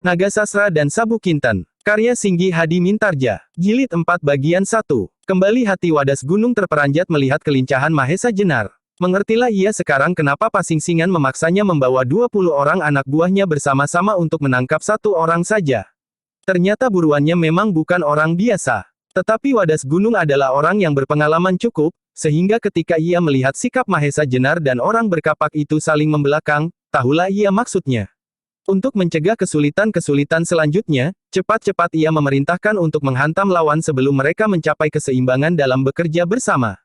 Naga Sasra dan Sabuk Kinten. Karya Singgi Hadi Mintarja. Jilid 4 bagian 1. Kembali hati Wadas Gunung terperanjat melihat kelincahan Mahesa Jenar. Mengertilah ia sekarang kenapa Pasingsingan memaksanya membawa 20 orang anak buahnya bersama-sama untuk menangkap satu orang saja. Ternyata buruannya memang bukan orang biasa. Tetapi Wadas Gunung adalah orang yang berpengalaman cukup, sehingga ketika ia melihat sikap Mahesa Jenar dan orang berkapak itu saling membelakang, tahulah ia maksudnya. Untuk mencegah kesulitan-kesulitan selanjutnya, cepat-cepat ia memerintahkan untuk menghantam lawan sebelum mereka mencapai keseimbangan dalam bekerja bersama.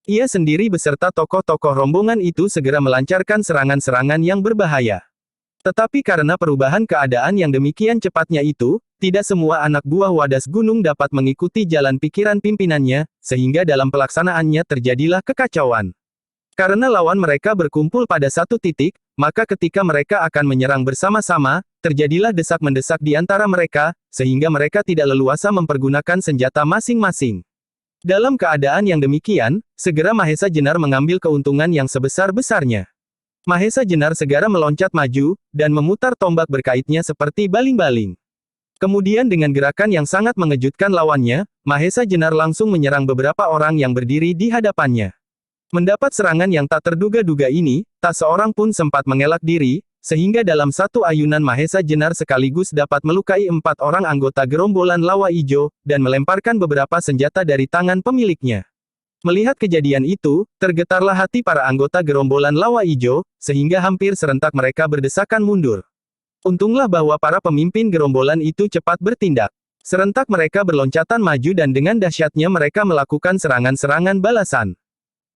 Ia sendiri beserta tokoh-tokoh rombongan itu segera melancarkan serangan-serangan yang berbahaya. Tetapi karena perubahan keadaan yang demikian cepatnya itu, tidak semua anak buah Wadas Gunung dapat mengikuti jalan pikiran pimpinannya, sehingga dalam pelaksanaannya terjadilah kekacauan. Karena lawan mereka berkumpul pada satu titik, maka ketika mereka akan menyerang bersama-sama, terjadilah desak-mendesak di antara mereka, sehingga mereka tidak leluasa mempergunakan senjata masing-masing. Dalam keadaan yang demikian, segera Mahesa Jenar mengambil keuntungan yang sebesar-besarnya. Mahesa Jenar segera meloncat maju, dan memutar tombak berkaitnya seperti baling-baling. Kemudian dengan gerakan yang sangat mengejutkan lawannya, Mahesa Jenar langsung menyerang beberapa orang yang berdiri di hadapannya. Mendapat serangan yang tak terduga-duga ini, tak seorang pun sempat mengelak diri, sehingga dalam satu ayunan Mahesa Jenar sekaligus dapat melukai 4 orang anggota gerombolan Lawa Ijo, dan melemparkan beberapa senjata dari tangan pemiliknya. Melihat kejadian itu, tergetarlah hati para anggota gerombolan Lawa Ijo, sehingga hampir serentak mereka berdesakan mundur. Untunglah bahwa para pemimpin gerombolan itu cepat bertindak. Serentak mereka berloncatan maju dan dengan dahsyatnya mereka melakukan serangan-serangan balasan.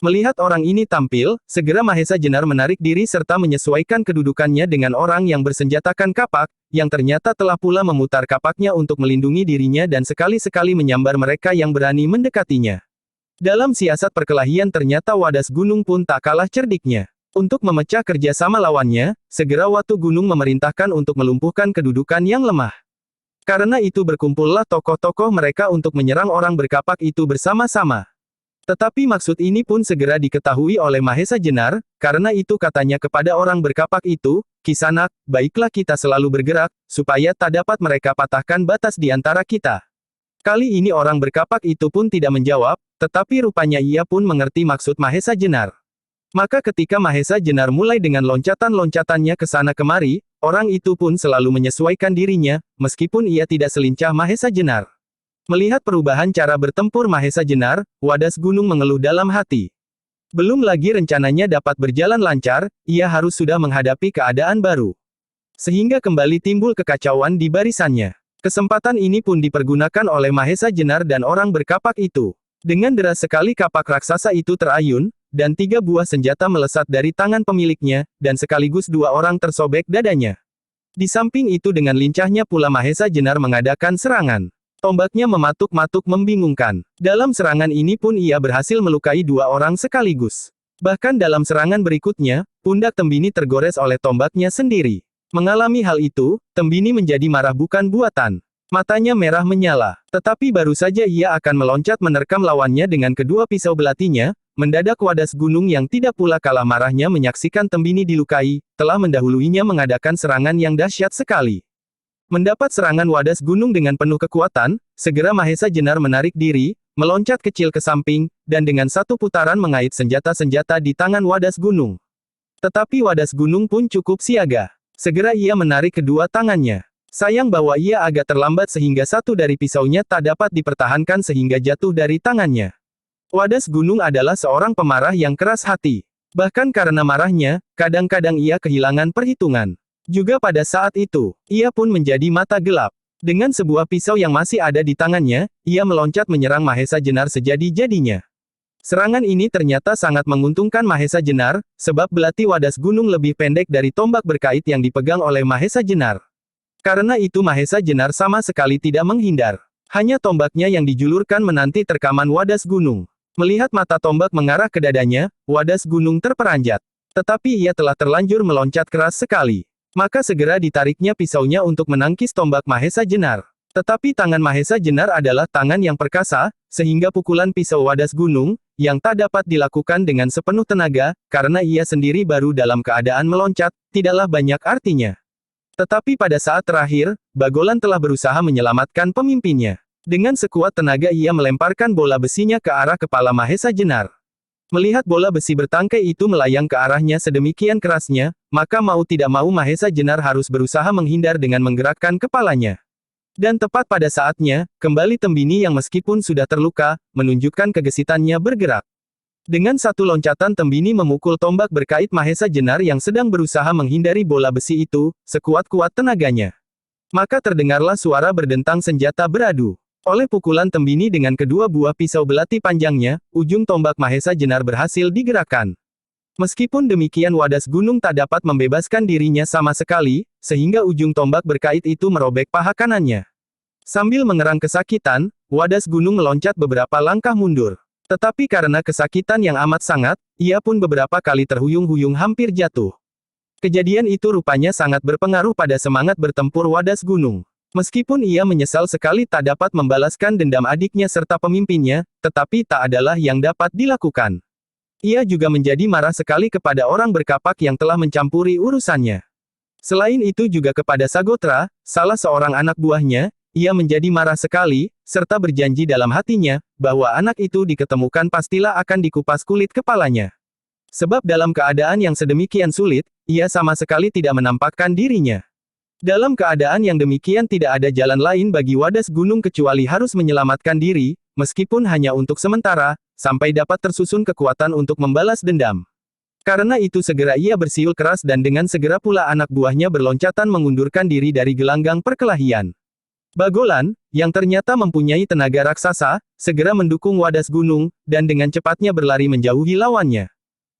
Melihat orang ini tampil, segera Mahesa Jenar menarik diri serta menyesuaikan kedudukannya dengan orang yang bersenjatakan kapak, yang ternyata telah pula memutar kapaknya untuk melindungi dirinya dan sekali-sekali menyambar mereka yang berani mendekatinya. Dalam siasat perkelahian ternyata Wadas Gunung pun tak kalah cerdiknya. Untuk memecah kerjasama lawannya, segera Watu Gunung memerintahkan untuk melumpuhkan kedudukan yang lemah. Karena itu berkumpullah tokoh-tokoh mereka untuk menyerang orang berkapak itu bersama-sama. Tetapi maksud ini pun segera diketahui oleh Mahesa Jenar, karena itu katanya kepada orang berkapak itu, "Kisanak, baiklah kita selalu bergerak, supaya tak dapat mereka patahkan batas di antara kita." Kali ini orang berkapak itu pun tidak menjawab, tetapi rupanya ia pun mengerti maksud Mahesa Jenar. Maka ketika Mahesa Jenar mulai dengan loncatan-loncatannya ke sana kemari, orang itu pun selalu menyesuaikan dirinya, meskipun ia tidak selincah Mahesa Jenar. Melihat perubahan cara bertempur Mahesa Jenar, Wadas Gunung mengeluh dalam hati. Belum lagi rencananya dapat berjalan lancar, ia harus sudah menghadapi keadaan baru. Sehingga kembali timbul kekacauan di barisannya. Kesempatan ini pun dipergunakan oleh Mahesa Jenar dan orang berkapak itu. Dengan deras sekali kapak raksasa itu terayun, dan 3 buah senjata melesat dari tangan pemiliknya, dan sekaligus 2 orang tersobek dadanya. Di samping itu dengan lincahnya pula Mahesa Jenar mengadakan serangan. Tombaknya mematuk-matuk membingungkan. Dalam serangan ini pun ia berhasil melukai 2 orang sekaligus. Bahkan dalam serangan berikutnya, pundak Tembini tergores oleh tombaknya sendiri. Mengalami hal itu, Tembini menjadi marah bukan buatan. Matanya merah menyala. Tetapi baru saja ia akan meloncat menerkam lawannya dengan kedua pisau belatinya, mendadak Wadas Gunung yang tidak pula kalah marahnya menyaksikan Tembini dilukai, telah mendahuluinya mengadakan serangan yang dahsyat sekali. Mendapat serangan Wadas Gunung dengan penuh kekuatan, segera Mahesa Jenar menarik diri, meloncat kecil ke samping, dan dengan satu putaran mengait senjata-senjata di tangan Wadas Gunung. Tetapi Wadas Gunung pun cukup siaga. Segera ia menarik kedua tangannya. Sayang bahwa ia agak terlambat sehingga satu dari pisaunya tak dapat dipertahankan sehingga jatuh dari tangannya. Wadas Gunung adalah seorang pemarah yang keras hati. Bahkan karena marahnya, kadang-kadang ia kehilangan perhitungan. Juga pada saat itu, ia pun menjadi mata gelap. Dengan sebuah pisau yang masih ada di tangannya, ia meloncat menyerang Mahesa Jenar sejadi-jadinya. Serangan ini ternyata sangat menguntungkan Mahesa Jenar, sebab belati Wadas Gunung lebih pendek dari tombak berkait yang dipegang oleh Mahesa Jenar. Karena itu Mahesa Jenar sama sekali tidak menghindar. Hanya tombaknya yang dijulurkan menanti terkaman Wadas Gunung. Melihat mata tombak mengarah ke dadanya, Wadas Gunung terperanjat. Tetapi ia telah terlanjur meloncat keras sekali. Maka segera ditariknya pisaunya untuk menangkis tombak Mahesa Jenar. Tetapi tangan Mahesa Jenar adalah tangan yang perkasa, sehingga pukulan pisau Wadas Gunung, yang tak dapat dilakukan dengan sepenuh tenaga, karena ia sendiri baru dalam keadaan meloncat, tidaklah banyak artinya. Tetapi pada saat terakhir, Bagolan telah berusaha menyelamatkan pemimpinnya. Dengan sekuat tenaga ia melemparkan bola besinya ke arah kepala Mahesa Jenar. Melihat bola besi bertangkai itu melayang ke arahnya sedemikian kerasnya, maka mau tidak mau Mahesa Jenar harus berusaha menghindar dengan menggerakkan kepalanya. Dan tepat pada saatnya, kembali Tembini yang meskipun sudah terluka, menunjukkan kegesitannya bergerak. Dengan satu loncatan Tembini memukul tombak berkait Mahesa Jenar yang sedang berusaha menghindari bola besi itu, sekuat-kuat tenaganya. Maka terdengarlah suara berdentang senjata beradu. Oleh pukulan Tembini dengan kedua buah pisau belati panjangnya, ujung tombak Mahesa Jenar berhasil digerakkan. Meskipun demikian Wadas Gunung tak dapat membebaskan dirinya sama sekali, sehingga ujung tombak berkait itu merobek paha kanannya. Sambil mengerang kesakitan, Wadas Gunung meloncat beberapa langkah mundur. Tetapi karena kesakitan yang amat sangat, ia pun beberapa kali terhuyung-huyung hampir jatuh. Kejadian itu rupanya sangat berpengaruh pada semangat bertempur Wadas Gunung. Meskipun ia menyesal sekali tak dapat membalaskan dendam adiknya serta pemimpinnya, tetapi tak adalah yang dapat dilakukan. Ia juga menjadi marah sekali kepada orang berkapak yang telah mencampuri urusannya. Selain itu juga kepada Sagotra, salah seorang anak buahnya, ia menjadi marah sekali, serta berjanji dalam hatinya, bahwa anak itu diketemukan pastilah akan dikupas kulit kepalanya. Sebab dalam keadaan yang sedemikian sulit, ia sama sekali tidak menampakkan dirinya. Dalam keadaan yang demikian tidak ada jalan lain bagi Wadas Gunung kecuali harus menyelamatkan diri, meskipun hanya untuk sementara, sampai dapat tersusun kekuatan untuk membalas dendam. Karena itu segera ia bersiul keras dan dengan segera pula anak buahnya berloncatan mengundurkan diri dari gelanggang perkelahian. Bagolan, yang ternyata mempunyai tenaga raksasa, segera mendukung Wadas Gunung, dan dengan cepatnya berlari menjauhi lawannya.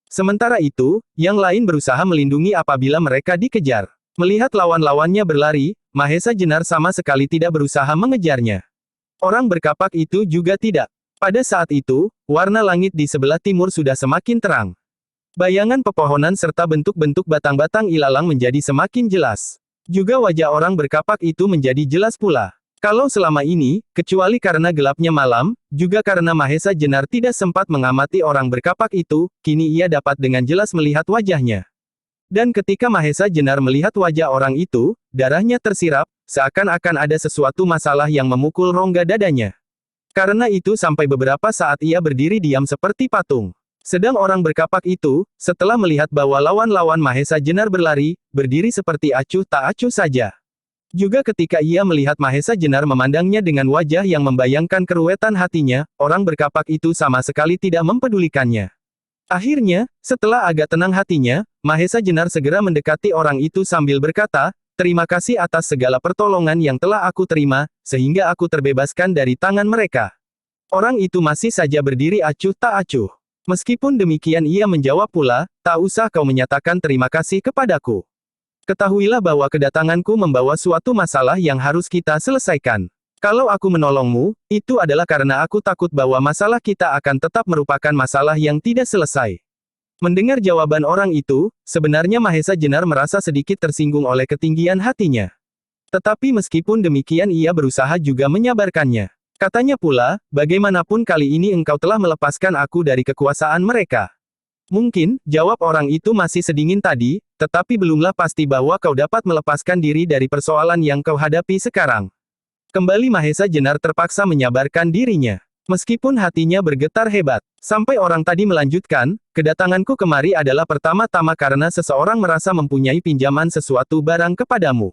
Sementara itu, yang lain berusaha melindungi apabila mereka dikejar. Melihat lawan-lawannya berlari, Mahesa Jenar sama sekali tidak berusaha mengejarnya. Orang berkapak itu juga tidak. Pada saat itu, warna langit di sebelah timur sudah semakin terang. Bayangan pepohonan serta bentuk-bentuk batang-batang ilalang menjadi semakin jelas. Juga wajah orang berkapak itu menjadi jelas pula. Kalau selama ini, kecuali karena gelapnya malam, juga karena Mahesa Jenar tidak sempat mengamati orang berkapak itu, kini ia dapat dengan jelas melihat wajahnya. Dan ketika Mahesa Jenar melihat wajah orang itu, darahnya tersirap, seakan-akan ada sesuatu masalah yang memukul rongga dadanya. Karena itu sampai beberapa saat ia berdiri diam seperti patung. Sedang orang berkapak itu, setelah melihat bahwa lawan-lawan Mahesa Jenar berlari, berdiri seperti acuh tak acuh saja. Juga ketika ia melihat Mahesa Jenar memandangnya dengan wajah yang membayangkan keruwetan hatinya, orang berkapak itu sama sekali tidak mempedulikannya. Akhirnya, setelah agak tenang hatinya, Mahesa Jenar segera mendekati orang itu sambil berkata, "Terima kasih atas segala pertolongan yang telah aku terima, sehingga aku terbebaskan dari tangan mereka." Orang itu masih saja berdiri acuh tak acuh. Meskipun demikian ia menjawab pula, "Tak usah kau menyatakan terima kasih kepadaku. Ketahuilah bahwa kedatanganku membawa suatu masalah yang harus kita selesaikan. Kalau aku menolongmu, itu adalah karena aku takut bahwa masalah kita akan tetap merupakan masalah yang tidak selesai." Mendengar jawaban orang itu, sebenarnya Mahesa Jenar merasa sedikit tersinggung oleh ketinggian hatinya. Tetapi meskipun demikian ia berusaha juga menyabarkannya. Katanya pula, "Bagaimanapun kali ini engkau telah melepaskan aku dari kekuasaan mereka. Mungkin, jawab orang itu masih sedingin tadi, tetapi belumlah pasti bahwa kau dapat melepaskan diri dari persoalan yang kau hadapi sekarang." Kembali Mahesa Jenar terpaksa menyabarkan dirinya. Meskipun hatinya bergetar hebat. Sampai orang tadi melanjutkan, "Kedatanganku kemari adalah pertama-tama karena seseorang merasa mempunyai pinjaman sesuatu barang kepadamu.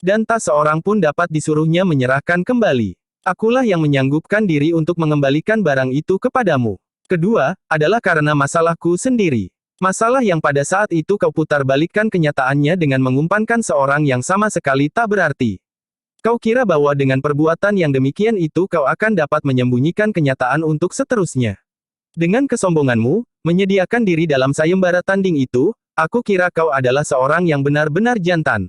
Dan tak seorang pun dapat disuruhnya menyerahkan kembali. Akulah yang menyanggupkan diri untuk mengembalikan barang itu kepadamu. Kedua, adalah karena masalahku sendiri. Masalah yang pada saat itu kau putar balikkan kenyataannya dengan mengumpankan seorang yang sama sekali tak berarti. Kau kira bahwa dengan perbuatan yang demikian itu kau akan dapat menyembunyikan kenyataan untuk seterusnya. Dengan kesombonganmu, menyediakan diri dalam sayembara tanding itu, aku kira kau adalah seorang yang benar-benar jantan.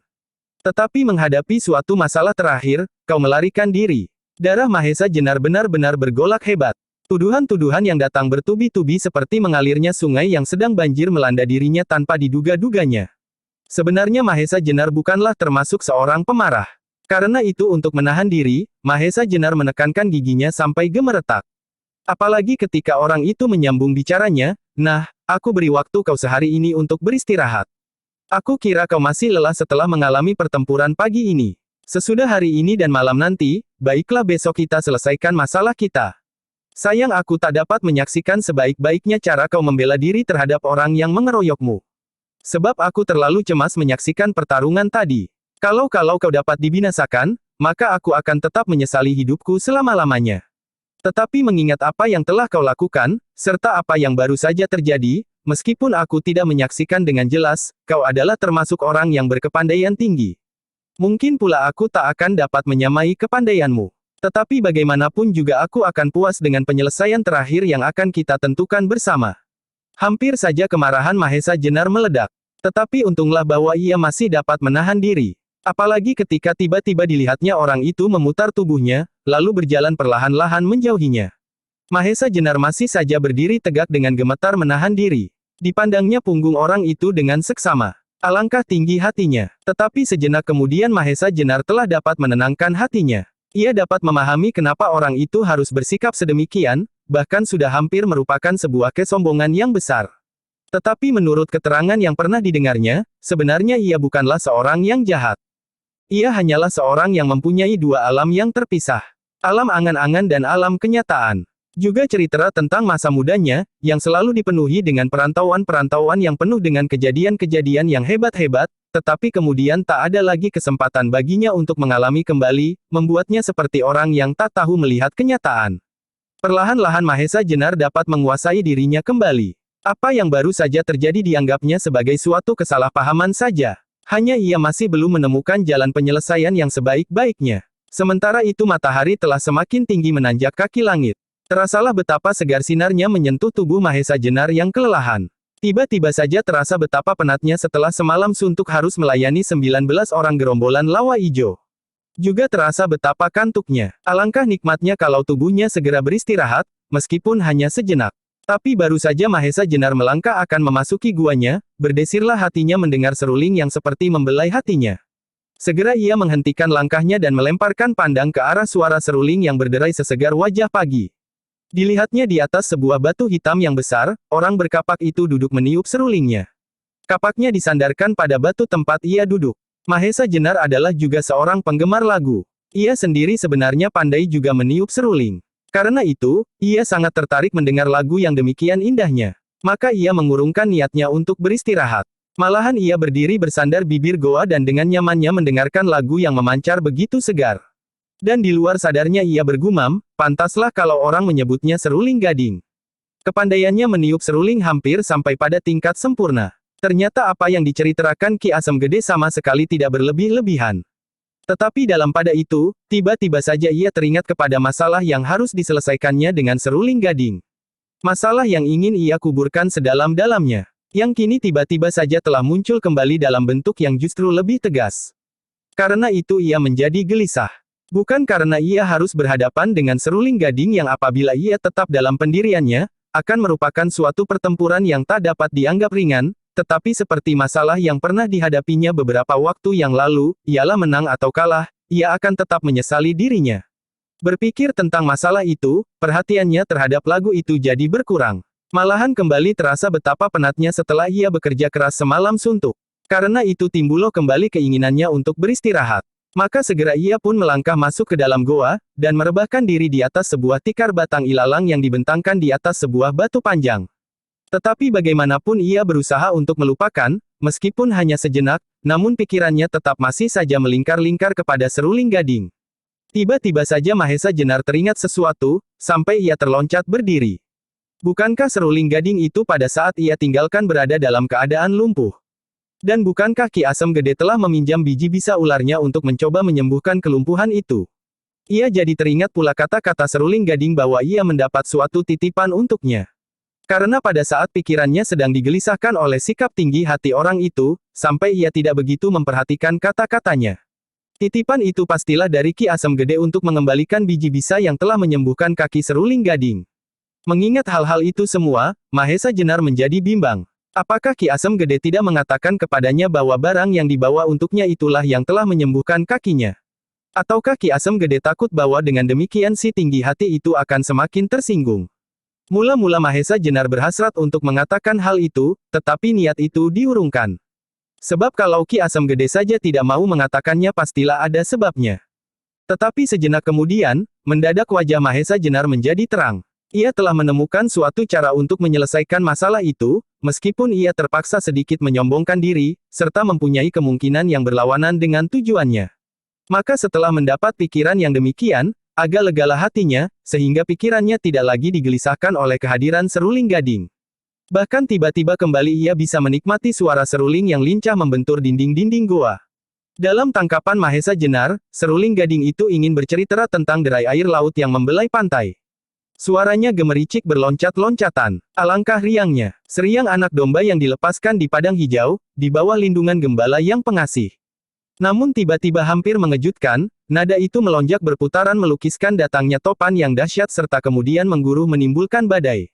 Tetapi menghadapi suatu masalah terakhir, kau melarikan diri." Darah Mahesa Jenar benar-benar bergolak hebat. Tuduhan-tuduhan yang datang bertubi-tubi seperti mengalirnya sungai yang sedang banjir melanda dirinya tanpa diduga-duganya. Sebenarnya Mahesa Jenar bukanlah termasuk seorang pemarah. Karena itu untuk menahan diri, Mahesa Jenar menekankan giginya sampai gemeretak. Apalagi ketika orang itu menyambung bicaranya, "Nah, aku beri waktu kau sehari ini untuk beristirahat. Aku kira kau masih lelah setelah mengalami pertempuran pagi ini. Sesudah hari ini dan malam nanti, baiklah besok kita selesaikan masalah kita. Sayang aku tak dapat menyaksikan sebaik-baiknya cara kau membela diri terhadap orang yang mengeroyokmu. Sebab aku terlalu cemas menyaksikan pertarungan tadi. Kalau kau dapat dibinasakan, maka aku akan tetap menyesali hidupku selama-lamanya. Tetapi mengingat apa yang telah kau lakukan, serta apa yang baru saja terjadi, meskipun aku tidak menyaksikan dengan jelas, kau adalah termasuk orang yang berkepandaian tinggi. Mungkin pula aku tak akan dapat menyamai kepandaianmu. Tetapi bagaimanapun juga aku akan puas dengan penyelesaian terakhir yang akan kita tentukan bersama. Hampir saja kemarahan Mahesa Jenar meledak. Tetapi untunglah bahwa ia masih dapat menahan diri. Apalagi ketika tiba-tiba dilihatnya orang itu memutar tubuhnya, lalu berjalan perlahan-lahan menjauhinya. Mahesa Jenar masih saja berdiri tegak dengan gemetar menahan diri. Dipandangnya punggung orang itu dengan seksama. Alangkah tinggi hatinya. Tetapi sejenak kemudian Mahesa Jenar telah dapat menenangkan hatinya. Ia dapat memahami kenapa orang itu harus bersikap sedemikian, bahkan sudah hampir merupakan sebuah kesombongan yang besar. Tetapi menurut keterangan yang pernah didengarnya, sebenarnya ia bukanlah seorang yang jahat. Ia hanyalah seorang yang mempunyai dua alam yang terpisah. Alam angan-angan dan alam kenyataan. Juga cerita tentang masa mudanya, yang selalu dipenuhi dengan perantauan-perantauan yang penuh dengan kejadian-kejadian yang hebat-hebat, tetapi kemudian tak ada lagi kesempatan baginya untuk mengalami kembali, membuatnya seperti orang yang tak tahu melihat kenyataan. Perlahan-lahan Mahesa Jenar dapat menguasai dirinya kembali. Apa yang baru saja terjadi dianggapnya sebagai suatu kesalahpahaman saja. Hanya ia masih belum menemukan jalan penyelesaian yang sebaik-baiknya. Sementara itu matahari telah semakin tinggi menanjak kaki langit. Terasalah betapa segar sinarnya menyentuh tubuh Mahesa Jenar yang kelelahan. Tiba-tiba saja terasa betapa penatnya setelah semalam suntuk harus melayani 19 orang gerombolan lawa ijo. Juga terasa betapa kantuknya. Alangkah nikmatnya kalau tubuhnya segera beristirahat, meskipun hanya sejenak. Tapi baru saja Mahesa Jenar melangkah akan memasuki guanya, berdesirlah hatinya mendengar seruling yang seperti membelai hatinya. Segera ia menghentikan langkahnya dan melemparkan pandang ke arah suara seruling yang berderai sesegar wajah pagi. Dilihatnya di atas sebuah batu hitam yang besar, orang berkapak itu duduk meniup serulingnya. Kapaknya disandarkan pada batu tempat ia duduk. Mahesa Jenar adalah juga seorang penggemar lagu. Ia sendiri sebenarnya pandai juga meniup seruling. Karena itu, ia sangat tertarik mendengar lagu yang demikian indahnya. Maka ia mengurungkan niatnya untuk beristirahat. Malahan ia berdiri bersandar bibir goa dan dengan nyamannya mendengarkan lagu yang memancar begitu segar. Dan di luar sadarnya ia bergumam, pantaslah kalau orang menyebutnya seruling gading. Kepandaiannya meniup seruling hampir sampai pada tingkat sempurna. Ternyata apa yang diceritakan Ki Asem Gede sama sekali tidak berlebih-lebihan. Tetapi dalam pada itu, tiba-tiba saja ia teringat kepada masalah yang harus diselesaikannya dengan seruling gading. Masalah yang ingin ia kuburkan sedalam-dalamnya. Yang kini tiba-tiba saja telah muncul kembali dalam bentuk yang justru lebih tegas. Karena itu ia menjadi gelisah. Bukan karena ia harus berhadapan dengan seruling gading yang apabila ia tetap dalam pendiriannya, akan merupakan suatu pertempuran yang tak dapat dianggap ringan, tetapi seperti masalah yang pernah dihadapinya beberapa waktu yang lalu, ialah menang atau kalah, ia akan tetap menyesali dirinya. Berpikir tentang masalah itu, perhatiannya terhadap lagu itu jadi berkurang. Malahan kembali terasa betapa penatnya setelah ia bekerja keras semalam suntuk. Karena itu timbullah kembali keinginannya untuk beristirahat. Maka segera ia pun melangkah masuk ke dalam goa, dan merebahkan diri di atas sebuah tikar batang ilalang yang dibentangkan di atas sebuah batu panjang. Tetapi bagaimanapun ia berusaha untuk melupakan, meskipun hanya sejenak, namun pikirannya tetap masih saja melingkar-lingkar kepada seruling gading. Tiba-tiba saja Mahesa Jenar teringat sesuatu, sampai ia terloncat berdiri. Bukankah seruling gading itu pada saat ia tinggalkan berada dalam keadaan lumpuh? Dan bukankah Ki Asem Gede telah meminjam biji bisa ularnya untuk mencoba menyembuhkan kelumpuhan itu? Ia jadi teringat pula kata-kata seruling gading bahwa ia mendapat suatu titipan untuknya. Karena pada saat pikirannya sedang digelisahkan oleh sikap tinggi hati orang itu, sampai ia tidak begitu memperhatikan kata-katanya. Titipan itu pastilah dari Ki Asem Gede untuk mengembalikan biji bisa yang telah menyembuhkan kaki seruling gading. Mengingat hal-hal itu semua, Mahesa Jenar menjadi bimbang. Apakah Ki Asem Gede tidak mengatakan kepadanya bahwa barang yang dibawa untuknya itulah yang telah menyembuhkan kakinya? Ataukah Ki Asem Gede takut bahwa dengan demikian si tinggi hati itu akan semakin tersinggung? Mula-mula Mahesa Jenar berhasrat untuk mengatakan hal itu, tetapi niat itu diurungkan. Sebab kalau Ki Asam Gede saja tidak mau mengatakannya pastilah ada sebabnya. Tetapi sejenak kemudian, mendadak wajah Mahesa Jenar menjadi terang. Ia telah menemukan suatu cara untuk menyelesaikan masalah itu, meskipun ia terpaksa sedikit menyombongkan diri, serta mempunyai kemungkinan yang berlawanan dengan tujuannya. Maka setelah mendapat pikiran yang demikian, agak legalah hatinya, sehingga pikirannya tidak lagi digelisahkan oleh kehadiran seruling gading. Bahkan tiba-tiba kembali ia bisa menikmati suara seruling yang lincah membentur dinding-dinding goa. Dalam tangkapan Mahesa Jenar, seruling gading itu ingin bercerita tentang derai air laut yang membelai pantai. Suaranya gemericik berloncat-loncatan. Alangkah riangnya. Seriang anak domba yang dilepaskan di padang hijau, di bawah lindungan gembala yang pengasih. Namun tiba-tiba hampir mengejutkan, nada itu melonjak berputaran melukiskan datangnya topan yang dahsyat serta kemudian mengguruh menimbulkan badai.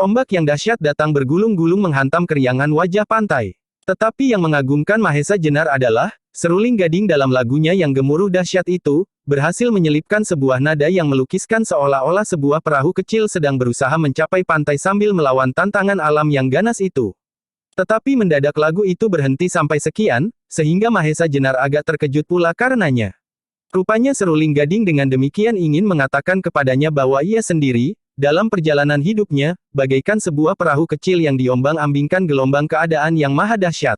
Ombak yang dahsyat datang bergulung-gulung menghantam keriangan wajah pantai. Tetapi yang mengagumkan Mahesa Jenar adalah, seruling gading dalam lagunya yang gemuruh dahsyat itu, berhasil menyelipkan sebuah nada yang melukiskan seolah-olah sebuah perahu kecil sedang berusaha mencapai pantai sambil melawan tantangan alam yang ganas itu. Tetapi mendadak lagu itu berhenti sampai sekian, sehingga Mahesa Jenar agak terkejut pula karenanya. Rupanya seruling gading dengan demikian ingin mengatakan kepadanya bahwa ia sendiri, dalam perjalanan hidupnya, bagaikan sebuah perahu kecil yang diombang-ambingkan gelombang keadaan yang maha dahsyat.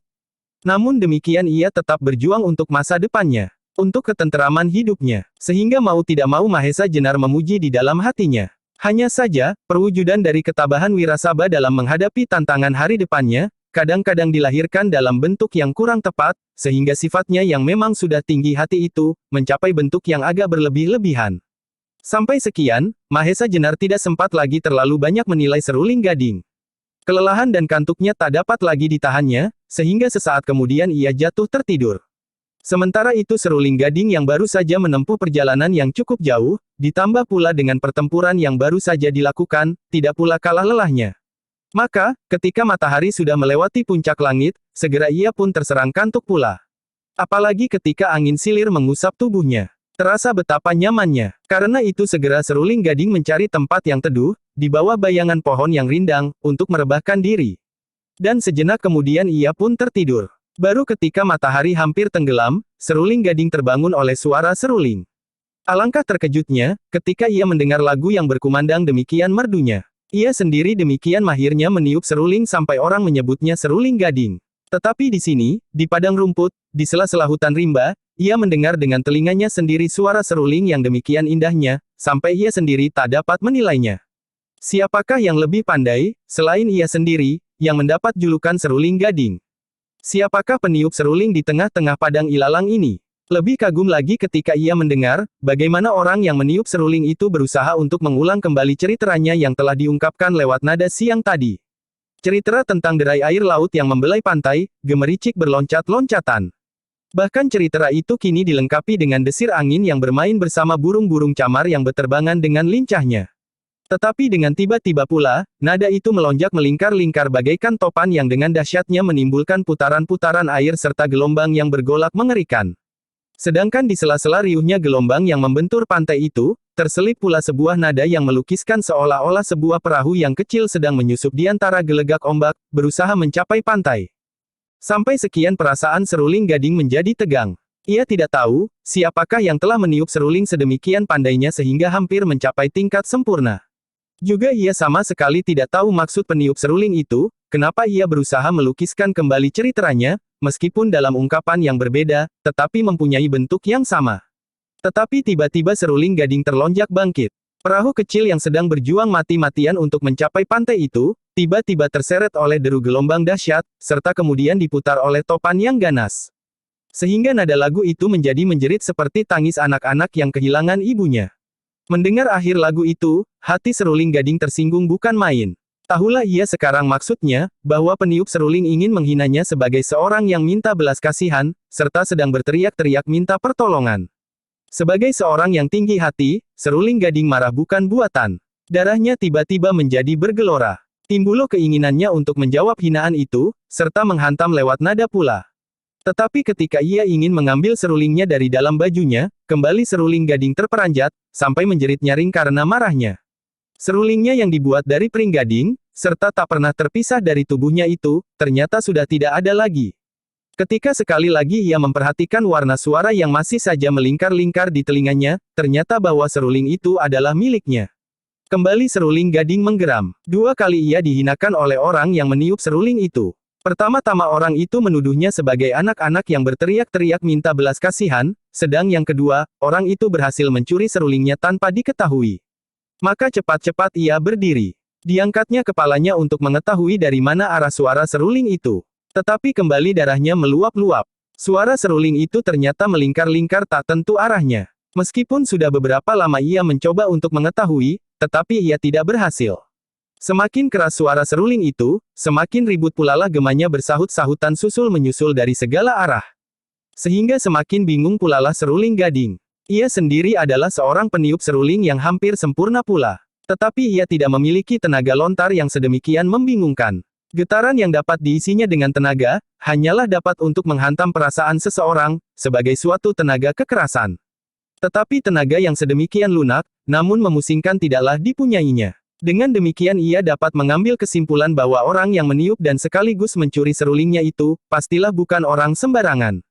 Namun demikian ia tetap berjuang untuk masa depannya, untuk ketenteraman hidupnya, sehingga mau tidak mau Mahesa Jenar memuji di dalam hatinya. Hanya saja, perwujudan dari ketabahan Wirasaba dalam menghadapi tantangan hari depannya, kadang-kadang dilahirkan dalam bentuk yang kurang tepat, sehingga sifatnya yang memang sudah tinggi hati itu, mencapai bentuk yang agak berlebih-lebihan. Sampai sekian, Mahesa Jenar tidak sempat lagi terlalu banyak menilai seruling gading. Kelelahan dan kantuknya tak dapat lagi ditahannya, sehingga sesaat kemudian ia jatuh tertidur. Sementara itu seruling gading yang baru saja menempuh perjalanan yang cukup jauh, ditambah pula dengan pertempuran yang baru saja dilakukan, tidak pula kalah lelahnya. Maka, ketika matahari sudah melewati puncak langit, segera ia pun terserang kantuk pula. Apalagi ketika angin silir mengusap tubuhnya. Terasa betapa nyamannya. Karena itu segera seruling gading mencari tempat yang teduh, di bawah bayangan pohon yang rindang, untuk merebahkan diri. Dan sejenak kemudian ia pun tertidur. Baru ketika matahari hampir tenggelam, seruling gading terbangun oleh suara seruling. Alangkah terkejutnya, ketika ia mendengar lagu yang berkumandang demikian merdunya. Ia sendiri demikian mahirnya meniup seruling sampai orang menyebutnya seruling gading. Tetapi di sini, di padang rumput, di sela-sela hutan rimba, ia mendengar dengan telinganya sendiri suara seruling yang demikian indahnya, sampai ia sendiri tak dapat menilainya. Siapakah yang lebih pandai, selain ia sendiri, yang mendapat julukan seruling gading? Siapakah peniup seruling di tengah-tengah padang ilalang ini? Lebih kagum lagi ketika ia mendengar, bagaimana orang yang meniup seruling itu berusaha untuk mengulang kembali ceritanya yang telah diungkapkan lewat nada siang tadi. Cerita tentang derai air laut yang membelai pantai, gemericik berloncat-loncatan. Bahkan cerita itu kini dilengkapi dengan desir angin yang bermain bersama burung-burung camar yang berterbangan dengan lincahnya. Tetapi dengan tiba-tiba pula, nada itu melonjak melingkar-lingkar bagaikan topan yang dengan dahsyatnya menimbulkan putaran-putaran air serta gelombang yang bergolak mengerikan. Sedangkan di sela-sela riuhnya gelombang yang membentur pantai itu, terselip pula sebuah nada yang melukiskan seolah-olah sebuah perahu yang kecil sedang menyusup di antara gelegak ombak, berusaha mencapai pantai. Sampai sekian perasaan seruling gading menjadi tegang. Ia tidak tahu, siapakah yang telah meniup seruling sedemikian pandainya sehingga hampir mencapai tingkat sempurna. Juga ia sama sekali tidak tahu maksud peniup seruling itu, kenapa ia berusaha melukiskan kembali ceritanya, meskipun dalam ungkapan yang berbeda, tetapi mempunyai bentuk yang sama. Tetapi tiba-tiba seruling gading terlonjak bangkit. Perahu kecil yang sedang berjuang mati-matian untuk mencapai pantai itu, tiba-tiba terseret oleh deru gelombang dahsyat, serta kemudian diputar oleh topan yang ganas. Sehingga nada lagu itu menjadi menjerit seperti tangis anak-anak yang kehilangan ibunya. Mendengar akhir lagu itu, hati seruling gading tersinggung bukan main. Tahulah ia sekarang maksudnya, bahwa peniup seruling ingin menghinanya sebagai seorang yang minta belas kasihan, serta sedang berteriak-teriak minta pertolongan. Sebagai seorang yang tinggi hati, seruling gading marah bukan buatan. Darahnya tiba-tiba menjadi bergelora. Timbul keinginannya untuk menjawab hinaan itu, serta menghantam lewat nada pula. Tetapi ketika ia ingin mengambil serulingnya dari dalam bajunya, kembali seruling gading terperanjat, sampai menjerit nyaring karena marahnya. Serulingnya yang dibuat dari pring gading, serta tak pernah terpisah dari tubuhnya itu, ternyata sudah tidak ada lagi. Ketika sekali lagi ia memperhatikan warna suara yang masih saja melingkar-lingkar di telinganya, ternyata bahwa seruling itu adalah miliknya. Kembali seruling gading menggeram. 2 kali ia dihinakan oleh orang yang meniup seruling itu. Pertama-tama orang itu menuduhnya sebagai anak-anak yang berteriak-teriak minta belas kasihan, sedang yang kedua, orang itu berhasil mencuri serulingnya tanpa diketahui. Maka cepat-cepat ia berdiri. Diangkatnya kepalanya untuk mengetahui dari mana arah suara seruling itu. Tetapi kembali darahnya meluap-luap. Suara seruling itu ternyata melingkar-lingkar tak tentu arahnya. Meskipun sudah beberapa lama ia mencoba untuk mengetahui, tetapi ia tidak berhasil. Semakin keras suara seruling itu, semakin ribut pulalah gemanya bersahut-sahutan susul-menyusul dari segala arah. Sehingga semakin bingung pulalah seruling gading. Ia sendiri adalah seorang peniup seruling yang hampir sempurna pula. Tetapi ia tidak memiliki tenaga lontar yang sedemikian membingungkan. Getaran yang dapat diisinya dengan tenaga, hanyalah dapat untuk menghantam perasaan seseorang, sebagai suatu tenaga kekerasan. Tetapi tenaga yang sedemikian lunak, namun memusingkan tidaklah dipunyainya. Dengan demikian ia dapat mengambil kesimpulan bahwa orang yang meniup dan sekaligus mencuri serulingnya itu, pastilah bukan orang sembarangan.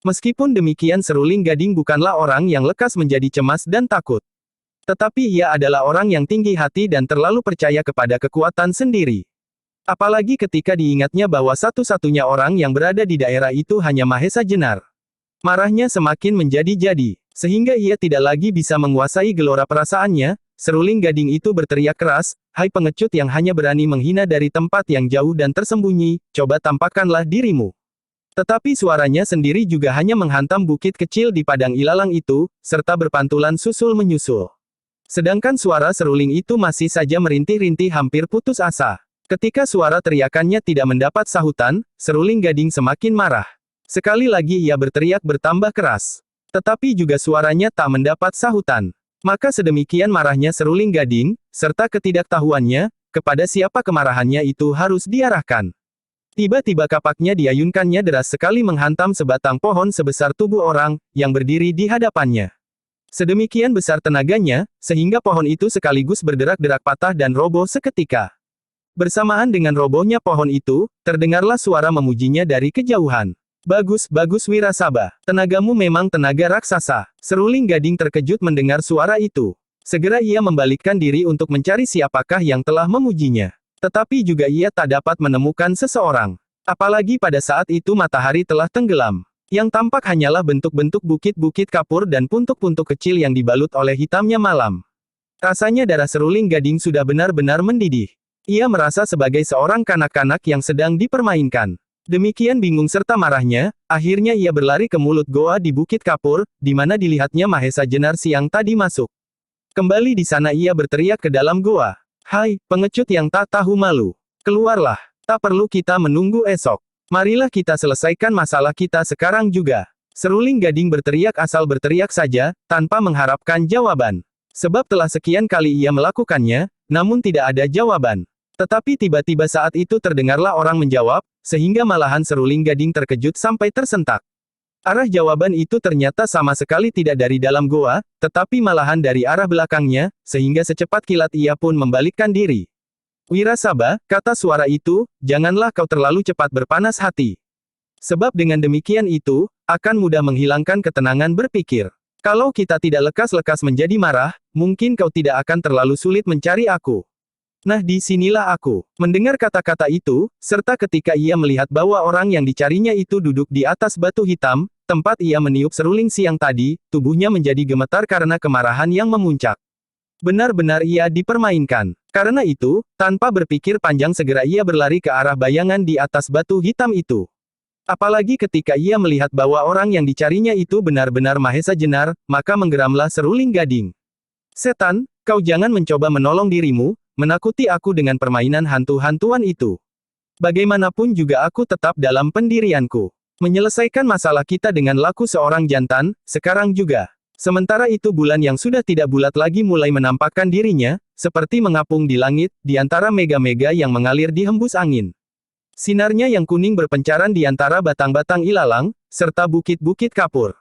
Meskipun demikian seruling gading bukanlah orang yang lekas menjadi cemas dan takut. Tetapi ia adalah orang yang tinggi hati dan terlalu percaya kepada kekuatan sendiri. Apalagi ketika diingatnya bahwa satu-satunya orang yang berada di daerah itu hanya Mahesa Jenar. Marahnya semakin menjadi-jadi. Sehingga ia tidak lagi bisa menguasai gelora perasaannya, seruling gading itu berteriak keras, "Hai pengecut yang hanya berani menghina dari tempat yang jauh dan tersembunyi, coba tampakkanlah dirimu." Tetapi suaranya sendiri juga hanya menghantam bukit kecil di padang ilalang itu, serta berpantulan susul-menyusul. Sedangkan suara seruling itu masih saja merintih-rintih hampir putus asa. Ketika suara teriakannya tidak mendapat sahutan, seruling gading semakin marah. Sekali lagi ia berteriak bertambah keras. Tetapi juga suaranya tak mendapat sahutan. Maka sedemikian marahnya seruling gading, serta ketidaktahuannya, kepada siapa kemarahannya itu harus diarahkan. Tiba-tiba kapaknya diayunkannya deras sekali menghantam sebatang pohon sebesar tubuh orang, yang berdiri di hadapannya. Sedemikian besar tenaganya, sehingga pohon itu sekaligus berderak-derak patah dan roboh seketika. Bersamaan dengan robohnya pohon itu, terdengarlah suara memujinya dari kejauhan. "Bagus, bagus Wirasaba. Tenagamu memang tenaga raksasa." Seruling gading terkejut mendengar suara itu. Segera ia membalikkan diri untuk mencari siapakah yang telah memujinya. Tetapi juga ia tak dapat menemukan seseorang. Apalagi pada saat itu matahari telah tenggelam. Yang tampak hanyalah bentuk-bentuk bukit-bukit kapur dan puntuk-puntuk kecil yang dibalut oleh hitamnya malam. Rasanya darah seruling gading sudah benar-benar mendidih. Ia merasa sebagai seorang kanak-kanak yang sedang dipermainkan. Demikian bingung serta marahnya, akhirnya ia berlari ke mulut goa di Bukit Kapur, di mana dilihatnya Mahesa Jenar siang tadi masuk. Kembali di sana ia berteriak ke dalam goa. "Hai, pengecut yang tak tahu malu. Keluarlah. Tak perlu kita menunggu esok. Marilah kita selesaikan masalah kita sekarang juga." Seruling gading berteriak asal berteriak saja, tanpa mengharapkan jawaban. Sebab telah sekian kali ia melakukannya, namun tidak ada jawaban. Tetapi tiba-tiba saat itu terdengarlah orang menjawab, sehingga malahan seruling gading terkejut sampai tersentak. Arah jawaban itu ternyata sama sekali tidak dari dalam goa, tetapi malahan dari arah belakangnya, sehingga secepat kilat ia pun membalikkan diri. "Wirasaba," kata suara itu, "janganlah kau terlalu cepat berpanas hati. Sebab dengan demikian itu, akan mudah menghilangkan ketenangan berpikir. Kalau kita tidak lekas-lekas menjadi marah, mungkin kau tidak akan terlalu sulit mencari aku. Nah di sinilah aku." Mendengar kata-kata itu, serta ketika ia melihat bahwa orang yang dicarinya itu duduk di atas batu hitam, tempat ia meniup seruling siang tadi, tubuhnya menjadi gemetar karena kemarahan yang memuncak. Benar-benar ia dipermainkan. Karena itu, tanpa berpikir panjang segera ia berlari ke arah bayangan di atas batu hitam itu. Apalagi ketika ia melihat bahwa orang yang dicarinya itu benar-benar Mahesa Jenar, maka menggeramlah seruling gading. "Setan, kau jangan mencoba menolong dirimu, menakuti aku dengan permainan hantu-hantuan itu. Bagaimanapun juga aku tetap dalam pendirianku. Menyelesaikan masalah kita dengan laku seorang jantan, sekarang juga." Sementara itu bulan yang sudah tidak bulat lagi mulai menampakkan dirinya, seperti mengapung di langit, di antara mega-mega yang mengalir di hembus angin. Sinarnya yang kuning berpencaran di antara batang-batang ilalang, serta bukit-bukit kapur.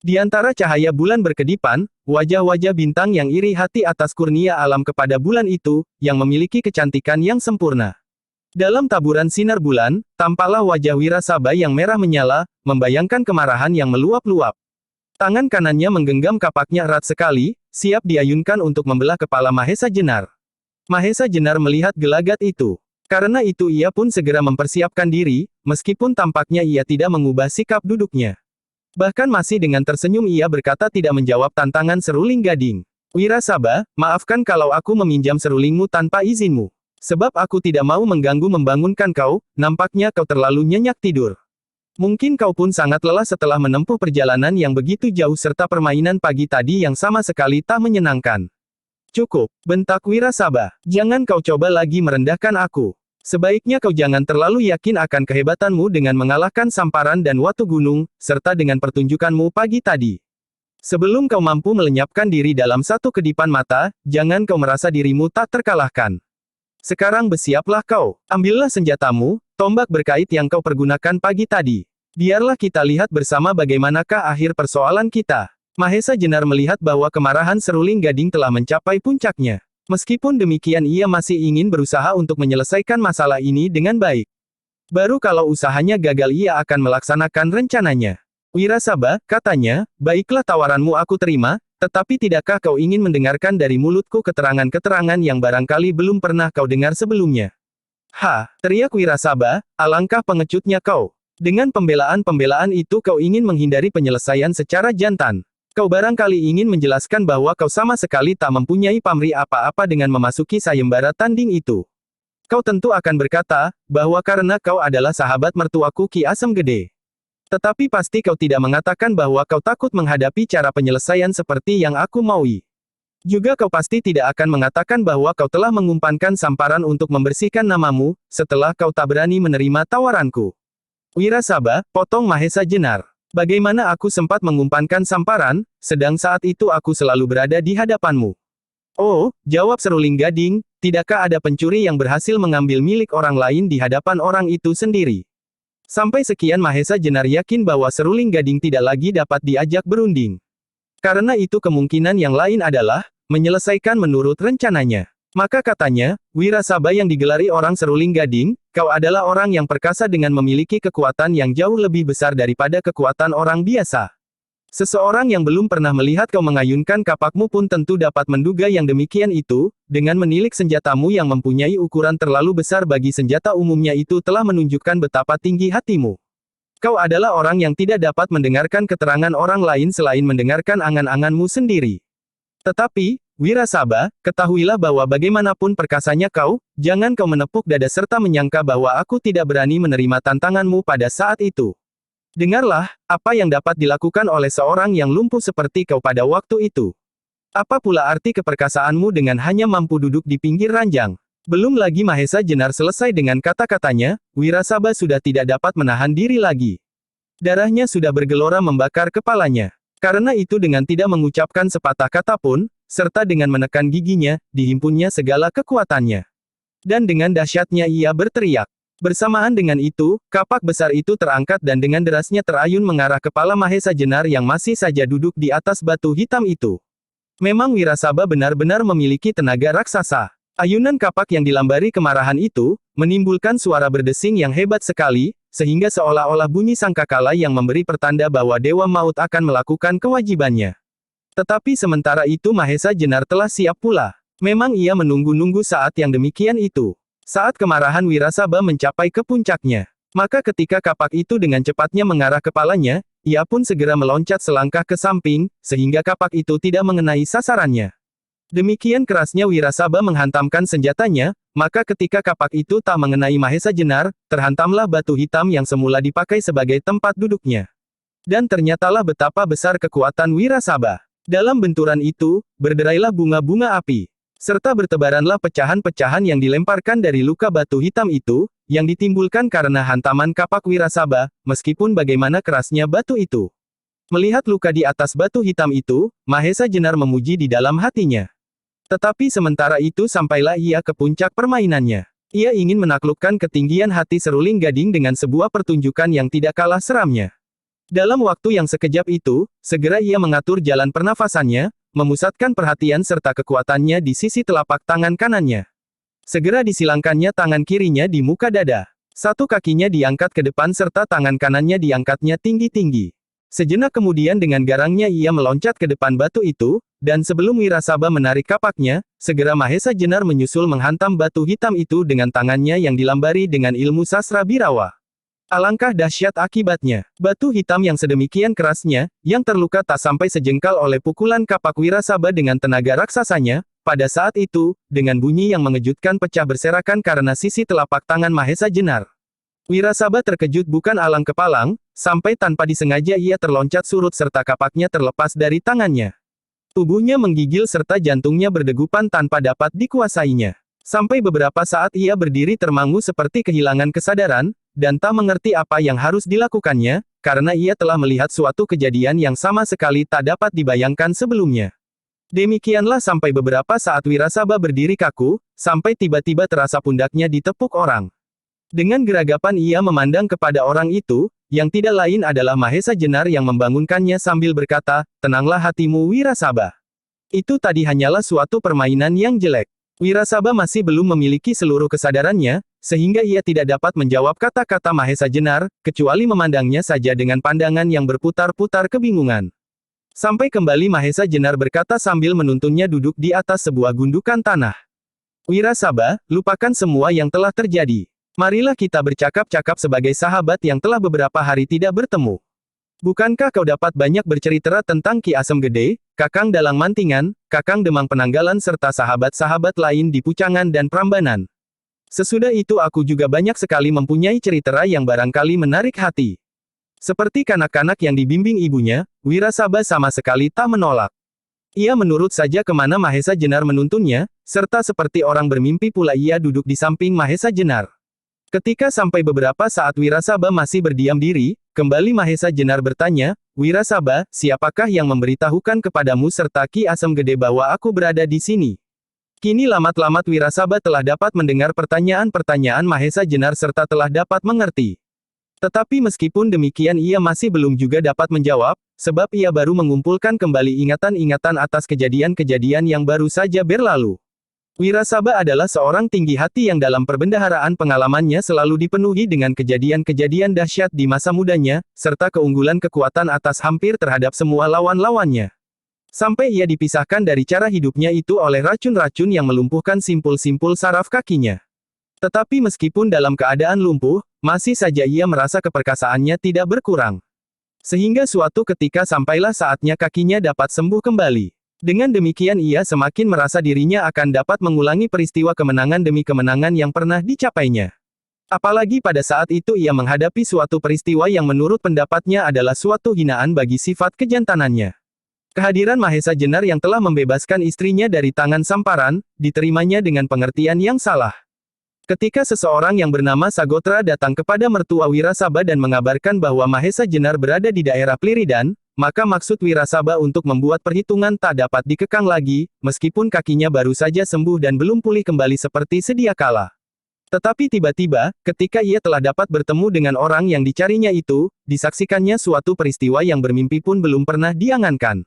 Di antara cahaya bulan berkedipan, wajah-wajah bintang yang iri hati atas kurnia alam kepada bulan itu, yang memiliki kecantikan yang sempurna. Dalam taburan sinar bulan, tampaklah wajah Wirasaba yang merah menyala, membayangkan kemarahan yang meluap-luap. Tangan kanannya menggenggam kapaknya erat sekali, siap diayunkan untuk membelah kepala Mahesa Jenar. Mahesa Jenar melihat gelagat itu. Karena itu ia pun segera mempersiapkan diri, meskipun tampaknya ia tidak mengubah sikap duduknya. Bahkan masih dengan tersenyum ia berkata tidak menjawab tantangan seruling gading. Wirasaba, maafkan kalau aku meminjam serulingmu tanpa izinmu. Sebab aku tidak mau mengganggu membangunkan kau, nampaknya kau terlalu nyenyak tidur. Mungkin kau pun sangat lelah setelah menempuh perjalanan yang begitu jauh serta permainan pagi tadi yang sama sekali tak menyenangkan. Cukup, bentak Wirasaba. Jangan kau coba lagi merendahkan aku. Sebaiknya kau jangan terlalu yakin akan kehebatanmu dengan mengalahkan Samparan dan Watu Gunung, serta dengan pertunjukanmu pagi tadi. Sebelum kau mampu melenyapkan diri dalam satu kedipan mata, jangan kau merasa dirimu tak terkalahkan. Sekarang bersiaplah kau, ambillah senjatamu, tombak berkait yang kau pergunakan pagi tadi. Biarlah kita lihat bersama bagaimanakah akhir persoalan kita. Mahesa Jenar melihat bahwa kemarahan seruling gading telah mencapai puncaknya. Meskipun demikian ia masih ingin berusaha untuk menyelesaikan masalah ini dengan baik. Baru kalau usahanya gagal ia akan melaksanakan rencananya. Wirasaba, katanya, baiklah tawaranmu aku terima, tetapi tidakkah kau ingin mendengarkan dari mulutku keterangan-keterangan yang barangkali belum pernah kau dengar sebelumnya? Ha, teriak Wirasaba, alangkah pengecutnya kau. Dengan pembelaan-pembelaan itu kau ingin menghindari penyelesaian secara jantan. Kau barangkali ingin menjelaskan bahwa kau sama sekali tak mempunyai pamrih apa-apa dengan memasuki sayembara tanding itu. Kau tentu akan berkata, bahwa karena kau adalah sahabat mertuaku Ki Asem Gede. Tetapi pasti kau tidak mengatakan bahwa kau takut menghadapi cara penyelesaian seperti yang aku maui. Juga kau pasti tidak akan mengatakan bahwa kau telah mengumpankan Samparan untuk membersihkan namamu, setelah kau tak berani menerima tawaranku. Wirasaba, potong Mahesa Jenar. Bagaimana aku sempat mengumpankan Samparan, sedang saat itu aku selalu berada di hadapanmu? Oh, jawab seruling gading, tidakkah ada pencuri yang berhasil mengambil milik orang lain di hadapan orang itu sendiri? Sampai sekian Mahesa Jenar yakin bahwa seruling gading tidak lagi dapat diajak berunding. Karena itu kemungkinan yang lain adalah, menyelesaikan menurut rencananya. Maka katanya, Wirasaba yang digelari orang seruling gading, kau adalah orang yang perkasa dengan memiliki kekuatan yang jauh lebih besar daripada kekuatan orang biasa. Seseorang yang belum pernah melihat kau mengayunkan kapakmu pun tentu dapat menduga yang demikian itu, dengan menilik senjatamu yang mempunyai ukuran terlalu besar bagi senjata umumnya itu telah menunjukkan betapa tinggi hatimu. Kau adalah orang yang tidak dapat mendengarkan keterangan orang lain selain mendengarkan angan-anganmu sendiri. Tetapi, Wirasaba, ketahuilah bahwa bagaimanapun perkasanya kau, jangan kau menepuk dada serta menyangka bahwa aku tidak berani menerima tantanganmu pada saat itu. Dengarlah, apa yang dapat dilakukan oleh seorang yang lumpuh seperti kau pada waktu itu. Apa pula arti keperkasaanmu dengan hanya mampu duduk di pinggir ranjang? Belum lagi Mahesa Jenar selesai dengan kata-katanya, Wirasaba sudah tidak dapat menahan diri lagi. Darahnya sudah bergelora membakar kepalanya. Karena itu dengan tidak mengucapkan sepatah kata pun, serta dengan menekan giginya, dihimpunnya segala kekuatannya. Dan dengan dahsyatnya ia berteriak. Bersamaan dengan itu, kapak besar itu terangkat dan dengan derasnya terayun mengarah kepala Mahesa Jenar yang masih saja duduk di atas batu hitam itu. Memang Wirasaba benar-benar memiliki tenaga raksasa. Ayunan kapak yang dilambari kemarahan itu, menimbulkan suara berdesing yang hebat sekali, sehingga seolah-olah bunyi sangkakala yang memberi pertanda bahwa Dewa Maut akan melakukan kewajibannya. Tetapi sementara itu Mahesa Jenar telah siap pula. Memang ia menunggu-nunggu saat yang demikian itu. Saat kemarahan Wirasaba mencapai ke puncaknya. Maka ketika kapak itu dengan cepatnya mengarah kepalanya, ia pun segera meloncat selangkah ke samping, sehingga kapak itu tidak mengenai sasarannya. Demikian kerasnya Wirasaba menghantamkan senjatanya, maka ketika kapak itu tak mengenai Mahesa Jenar, terhantamlah batu hitam yang semula dipakai sebagai tempat duduknya. Dan ternyatalah betapa besar kekuatan Wirasaba. Dalam benturan itu, berderailah bunga-bunga api. Serta bertebaranlah pecahan-pecahan yang dilemparkan dari luka batu hitam itu, yang ditimbulkan karena hantaman kapak Wirasaba, meskipun bagaimana kerasnya batu itu. Melihat luka di atas batu hitam itu, Mahesa Jenar memuji di dalam hatinya. Tetapi sementara itu sampailah ia ke puncak permainannya. Ia ingin menaklukkan ketinggian hati seruling gading dengan sebuah pertunjukan yang tidak kalah seramnya. Dalam waktu yang sekejap itu, segera ia mengatur jalan pernafasannya, memusatkan perhatian serta kekuatannya di sisi telapak tangan kanannya. Segera disilangkannya tangan kirinya di muka dada. Satu kakinya diangkat ke depan serta tangan kanannya diangkatnya tinggi-tinggi. Sejenak kemudian dengan garangnya ia meloncat ke depan batu itu, dan sebelum Wirasaba menarik kapaknya, segera Mahesa Jenar menyusul menghantam batu hitam itu dengan tangannya yang dilambari dengan ilmu sastra birawa. Alangkah dahsyat akibatnya. Batu hitam yang sedemikian kerasnya, yang terluka tak sampai sejengkal oleh pukulan kapak Wirasaba dengan tenaga raksasanya, pada saat itu, dengan bunyi yang mengejutkan pecah berserakan karena sisi telapak tangan Mahesa Jenar. Wirasaba terkejut bukan alang kepalang, sampai tanpa disengaja ia terloncat surut serta kapaknya terlepas dari tangannya. Tubuhnya menggigil serta jantungnya berdegupan tanpa dapat dikuasainya. Sampai beberapa saat ia berdiri termangu seperti kehilangan kesadaran, dan tak mengerti apa yang harus dilakukannya, karena ia telah melihat suatu kejadian yang sama sekali tak dapat dibayangkan sebelumnya. Demikianlah sampai beberapa saat Wirasaba berdiri kaku, sampai tiba-tiba terasa pundaknya ditepuk orang. Dengan geragapan ia memandang kepada orang itu, yang tidak lain adalah Mahesa Jenar yang membangunkannya sambil berkata, "Tenanglah hatimu Wirasaba. Itu tadi hanyalah suatu permainan yang jelek." Wirasaba masih belum memiliki seluruh kesadarannya, sehingga ia tidak dapat menjawab kata-kata Mahesa Jenar, kecuali memandangnya saja dengan pandangan yang berputar-putar kebingungan. Sampai kembali Mahesa Jenar berkata sambil menuntunnya duduk di atas sebuah gundukan tanah. "Wirasaba, lupakan semua yang telah terjadi. Marilah kita bercakap-cakap sebagai sahabat yang telah beberapa hari tidak bertemu. Bukankah kau dapat banyak bercerita tentang Ki Asem Gede, Kakang Dalang Mantingan, Kakang Demang Penanggalan serta sahabat-sahabat lain di Pucangan dan Prambanan? Sesudah itu aku juga banyak sekali mempunyai cerita yang barangkali menarik hati." Seperti kanak-kanak yang dibimbing ibunya, Wirasaba sama sekali tak menolak. Ia menurut saja kemana Mahesa Jenar menuntunnya, serta seperti orang bermimpi pula ia duduk di samping Mahesa Jenar. Ketika sampai beberapa saat Wirasaba masih berdiam diri, kembali Mahesa Jenar bertanya, "Wirasaba, siapakah yang memberitahukan kepadamu serta Ki Asem Gede bahwa aku berada di sini?" Kini lamat-lamat Wirasaba telah dapat mendengar pertanyaan-pertanyaan Mahesa Jenar serta telah dapat mengerti. Tetapi meskipun demikian ia masih belum juga dapat menjawab, sebab ia baru mengumpulkan kembali ingatan-ingatan atas kejadian-kejadian yang baru saja berlalu. Wirasaba adalah seorang tinggi hati yang dalam perbendaharaan pengalamannya selalu dipenuhi dengan kejadian-kejadian dahsyat di masa mudanya, serta keunggulan kekuatan atas hampir terhadap semua lawan-lawannya. Sampai ia dipisahkan dari cara hidupnya itu oleh racun-racun yang melumpuhkan simpul-simpul saraf kakinya. Tetapi meskipun dalam keadaan lumpuh, masih saja ia merasa keperkasaannya tidak berkurang. Sehingga suatu ketika sampailah saatnya kakinya dapat sembuh kembali. Dengan demikian ia semakin merasa dirinya akan dapat mengulangi peristiwa kemenangan demi kemenangan yang pernah dicapainya. Apalagi pada saat itu ia menghadapi suatu peristiwa yang menurut pendapatnya adalah suatu hinaan bagi sifat kejantanannya. Kehadiran Mahesa Jenar yang telah membebaskan istrinya dari tangan Samparan, diterimanya dengan pengertian yang salah. Ketika seseorang yang bernama Sagotra datang kepada mertua Wirasaba dan mengabarkan bahwa Mahesa Jenar berada di daerah Pliridan, maka maksud Wirasaba untuk membuat perhitungan tak dapat dikekang lagi, meskipun kakinya baru saja sembuh dan belum pulih kembali seperti sedia kala. Tetapi tiba-tiba, ketika ia telah dapat bertemu dengan orang yang dicarinya itu, disaksikannya suatu peristiwa yang bermimpi pun belum pernah diangankan.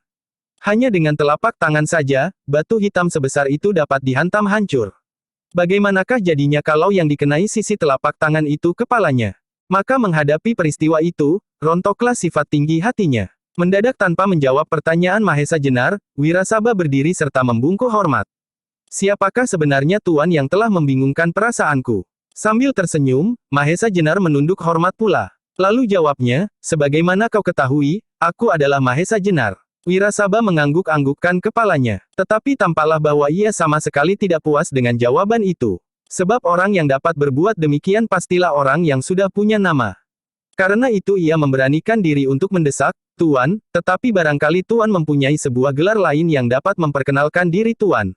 Hanya dengan telapak tangan saja, batu hitam sebesar itu dapat dihantam hancur. Bagaimanakah jadinya kalau yang dikenai sisi telapak tangan itu kepalanya? Maka menghadapi peristiwa itu, rontoklah sifat tinggi hatinya. Mendadak tanpa menjawab pertanyaan Mahesa Jenar, Wirasaba berdiri serta membungkuk hormat. "Siapakah sebenarnya tuan yang telah membingungkan perasaanku?" Sambil tersenyum, Mahesa Jenar menunduk hormat pula. Lalu jawabnya, "Sebagaimana kau ketahui, aku adalah Mahesa Jenar." Wirasaba mengangguk-anggukkan kepalanya. Tetapi tampaklah bahwa ia sama sekali tidak puas dengan jawaban itu. Sebab orang yang dapat berbuat demikian pastilah orang yang sudah punya nama. Karena itu ia memberanikan diri untuk mendesak, "Tuan, tetapi barangkali Tuan mempunyai sebuah gelar lain yang dapat memperkenalkan diri Tuan."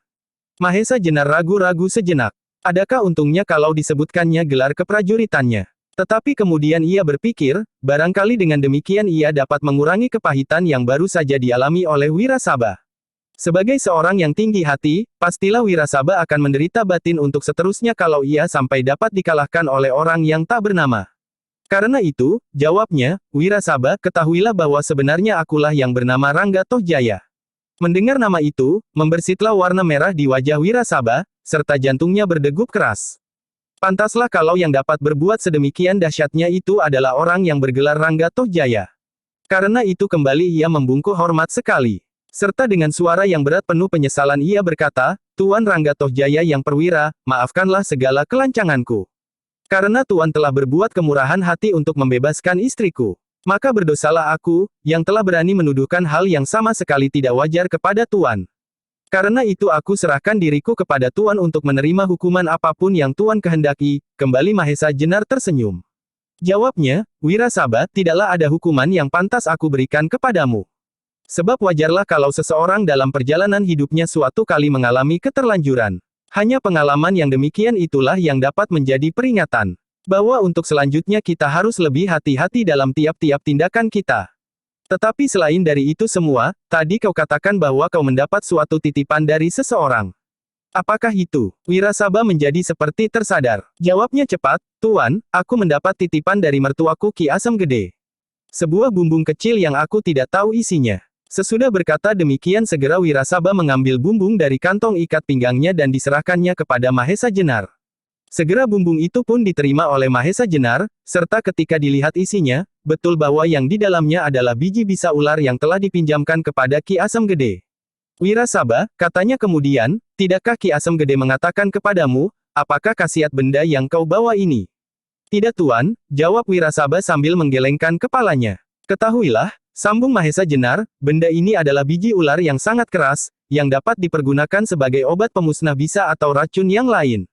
Mahesa Jenar ragu-ragu sejenak. Adakah untungnya kalau disebutkannya gelar keprajuritannya? Tetapi kemudian ia berpikir, barangkali dengan demikian ia dapat mengurangi kepahitan yang baru saja dialami oleh Wirasaba. Sebagai seorang yang tinggi hati, pastilah Wirasaba akan menderita batin untuk seterusnya kalau ia sampai dapat dikalahkan oleh orang yang tak bernama. Karena itu, jawabnya, "Wirasaba, ketahuilah bahwa sebenarnya akulah yang bernama Rangga Tohjaya." Mendengar nama itu, membersitlah warna merah di wajah Wirasaba, serta jantungnya berdegup keras. Pantaslah kalau yang dapat berbuat sedemikian dahsyatnya itu adalah orang yang bergelar Rangga Tohjaya. Karena itu kembali ia membungkuk hormat sekali. Serta dengan suara yang berat penuh penyesalan ia berkata, Tuan Rangga Tohjaya yang perwira, maafkanlah segala kelancanganku. Karena Tuan telah berbuat kemurahan hati untuk membebaskan istriku. Maka berdosalah aku, yang telah berani menuduhkan hal yang sama sekali tidak wajar kepada Tuan. Karena itu aku serahkan diriku kepada Tuan untuk menerima hukuman apapun yang Tuan kehendaki, kembali Mahesa Jenar tersenyum. Jawabnya, Wirasaba, tidaklah ada hukuman yang pantas aku berikan kepadamu. Sebab wajarlah kalau seseorang dalam perjalanan hidupnya suatu kali mengalami keterlanjuran. Hanya pengalaman yang demikian itulah yang dapat menjadi peringatan. Bahwa untuk selanjutnya kita harus lebih hati-hati dalam tiap-tiap tindakan kita. Tetapi selain dari itu semua, tadi kau katakan bahwa kau mendapat suatu titipan dari seseorang. Apakah itu? Wirasaba menjadi seperti tersadar. Jawabnya cepat, Tuan, aku mendapat titipan dari mertuaku Ki Asem Gede. Sebuah bumbung kecil yang aku tidak tahu isinya. Sesudah berkata demikian segera Wirasaba mengambil bumbung dari kantong ikat pinggangnya dan diserahkannya kepada Mahesa Jenar. Segera bumbung itu pun diterima oleh Mahesa Jenar, serta ketika dilihat isinya, betul bahwa yang di dalamnya adalah biji bisa ular yang telah dipinjamkan kepada Ki Asem Gede. Wirasaba, katanya kemudian, tidakkah Ki Asem Gede mengatakan kepadamu, apakah khasiat benda yang kau bawa ini? Tidak Tuan, jawab Wirasaba sambil menggelengkan kepalanya. Ketahuilah, sambung Mahesa Jenar, benda ini adalah biji ular yang sangat keras, yang dapat dipergunakan sebagai obat pemusnah bisa atau racun yang lain.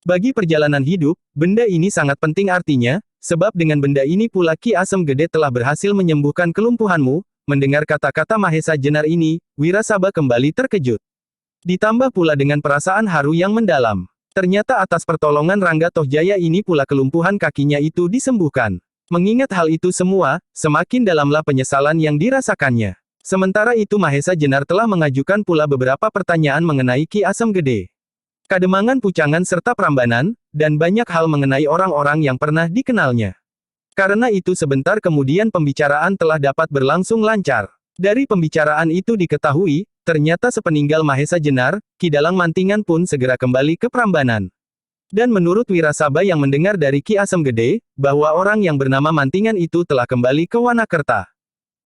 Bagi perjalanan hidup, benda ini sangat penting artinya, sebab dengan benda ini pula Ki Asem Gede telah berhasil menyembuhkan kelumpuhanmu. Mendengar kata-kata Mahesa Jenar ini, Wirasaba kembali terkejut. Ditambah pula dengan perasaan haru yang mendalam. Ternyata atas pertolongan Rangga Tohjaya ini pula kelumpuhan kakinya itu disembuhkan. Mengingat hal itu semua, semakin dalamlah penyesalan yang dirasakannya. Sementara itu Mahesa Jenar telah mengajukan pula beberapa pertanyaan mengenai Ki Asem Gede. Kademangan Pucangan serta Prambanan, dan banyak hal mengenai orang-orang yang pernah dikenalnya. Karena itu sebentar kemudian pembicaraan telah dapat berlangsung lancar. Dari pembicaraan itu diketahui, ternyata sepeninggal Mahesa Jenar, Ki Dalang Mantingan pun segera kembali ke Prambanan. Dan menurut Wirasaba yang mendengar dari Ki Asem Gede, bahwa orang yang bernama Mantingan itu telah kembali ke Wanakerta.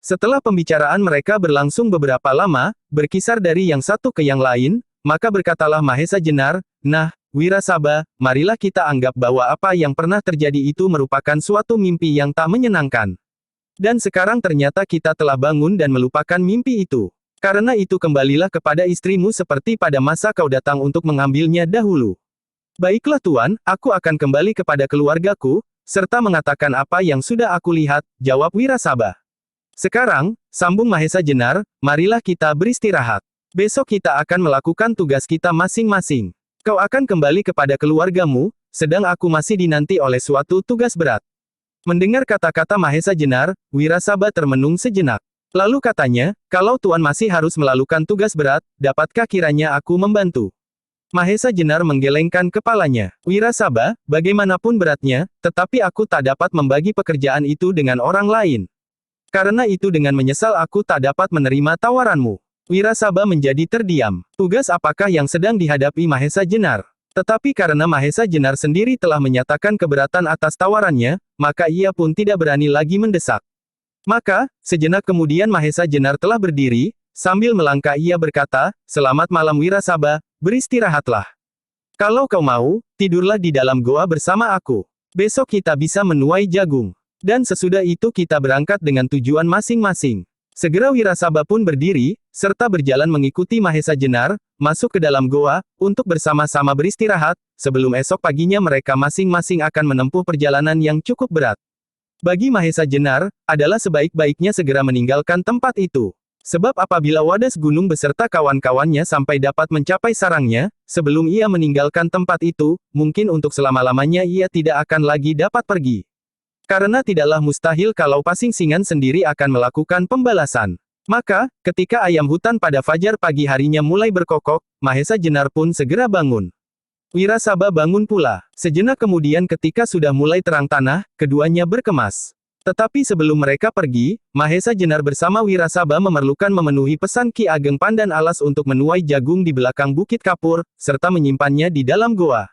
Setelah pembicaraan mereka berlangsung beberapa lama, berkisar dari yang satu ke yang lain, maka berkatalah Mahesa Jenar, nah, Wirasaba, marilah kita anggap bahwa apa yang pernah terjadi itu merupakan suatu mimpi yang tak menyenangkan. Dan sekarang ternyata kita telah bangun dan melupakan mimpi itu. Karena itu kembalilah kepada istrimu seperti pada masa kau datang untuk mengambilnya dahulu. Baiklah Tuan, aku akan kembali kepada keluargaku, serta mengatakan apa yang sudah aku lihat, jawab Wirasaba. Sekarang, sambung Mahesa Jenar, marilah kita beristirahat. Besok kita akan melakukan tugas kita masing-masing. Kau akan kembali kepada keluargamu, sedang aku masih dinanti oleh suatu tugas berat. Mendengar kata-kata Mahesa Jenar, Wirasaba termenung sejenak. Lalu katanya, kalau Tuan masih harus melakukan tugas berat, dapatkah kiranya aku membantu? Mahesa Jenar menggelengkan kepalanya. Wirasaba, bagaimanapun beratnya, tetapi aku tak dapat membagi pekerjaan itu dengan orang lain. Karena itu dengan menyesal aku tak dapat menerima tawaranmu. Wirasaba menjadi terdiam. Tugas apakah yang sedang dihadapi Mahesa Jenar? Tetapi karena Mahesa Jenar sendiri telah menyatakan keberatan atas tawarannya, maka ia pun tidak berani lagi mendesak. Maka, sejenak kemudian Mahesa Jenar telah berdiri, sambil melangkah ia berkata, selamat malam Wirasaba, beristirahatlah. Kalau kau mau, tidurlah di dalam goa bersama aku. Besok kita bisa menuai jagung. Dan sesudah itu kita berangkat dengan tujuan masing-masing. Segera Wirasaba pun berdiri, serta berjalan mengikuti Mahesa Jenar, masuk ke dalam goa, untuk bersama-sama beristirahat, sebelum esok paginya mereka masing-masing akan menempuh perjalanan yang cukup berat. Bagi Mahesa Jenar, adalah sebaik-baiknya segera meninggalkan tempat itu. Sebab apabila Wadas Gunung beserta kawan-kawannya sampai dapat mencapai sarangnya, sebelum ia meninggalkan tempat itu, mungkin untuk selama-lamanya ia tidak akan lagi dapat pergi. Karena tidaklah mustahil kalau Pasingsingan sendiri akan melakukan pembalasan. Maka, ketika ayam hutan pada fajar pagi harinya mulai berkokok, Mahesa Jenar pun segera bangun. Wirasaba bangun pula. Sejenak kemudian ketika sudah mulai terang tanah, keduanya berkemas. Tetapi sebelum mereka pergi, Mahesa Jenar bersama Wirasaba memerlukan memenuhi pesan Ki Ageng Pandan Alas untuk menuai jagung di belakang Bukit Kapur, serta menyimpannya di dalam goa.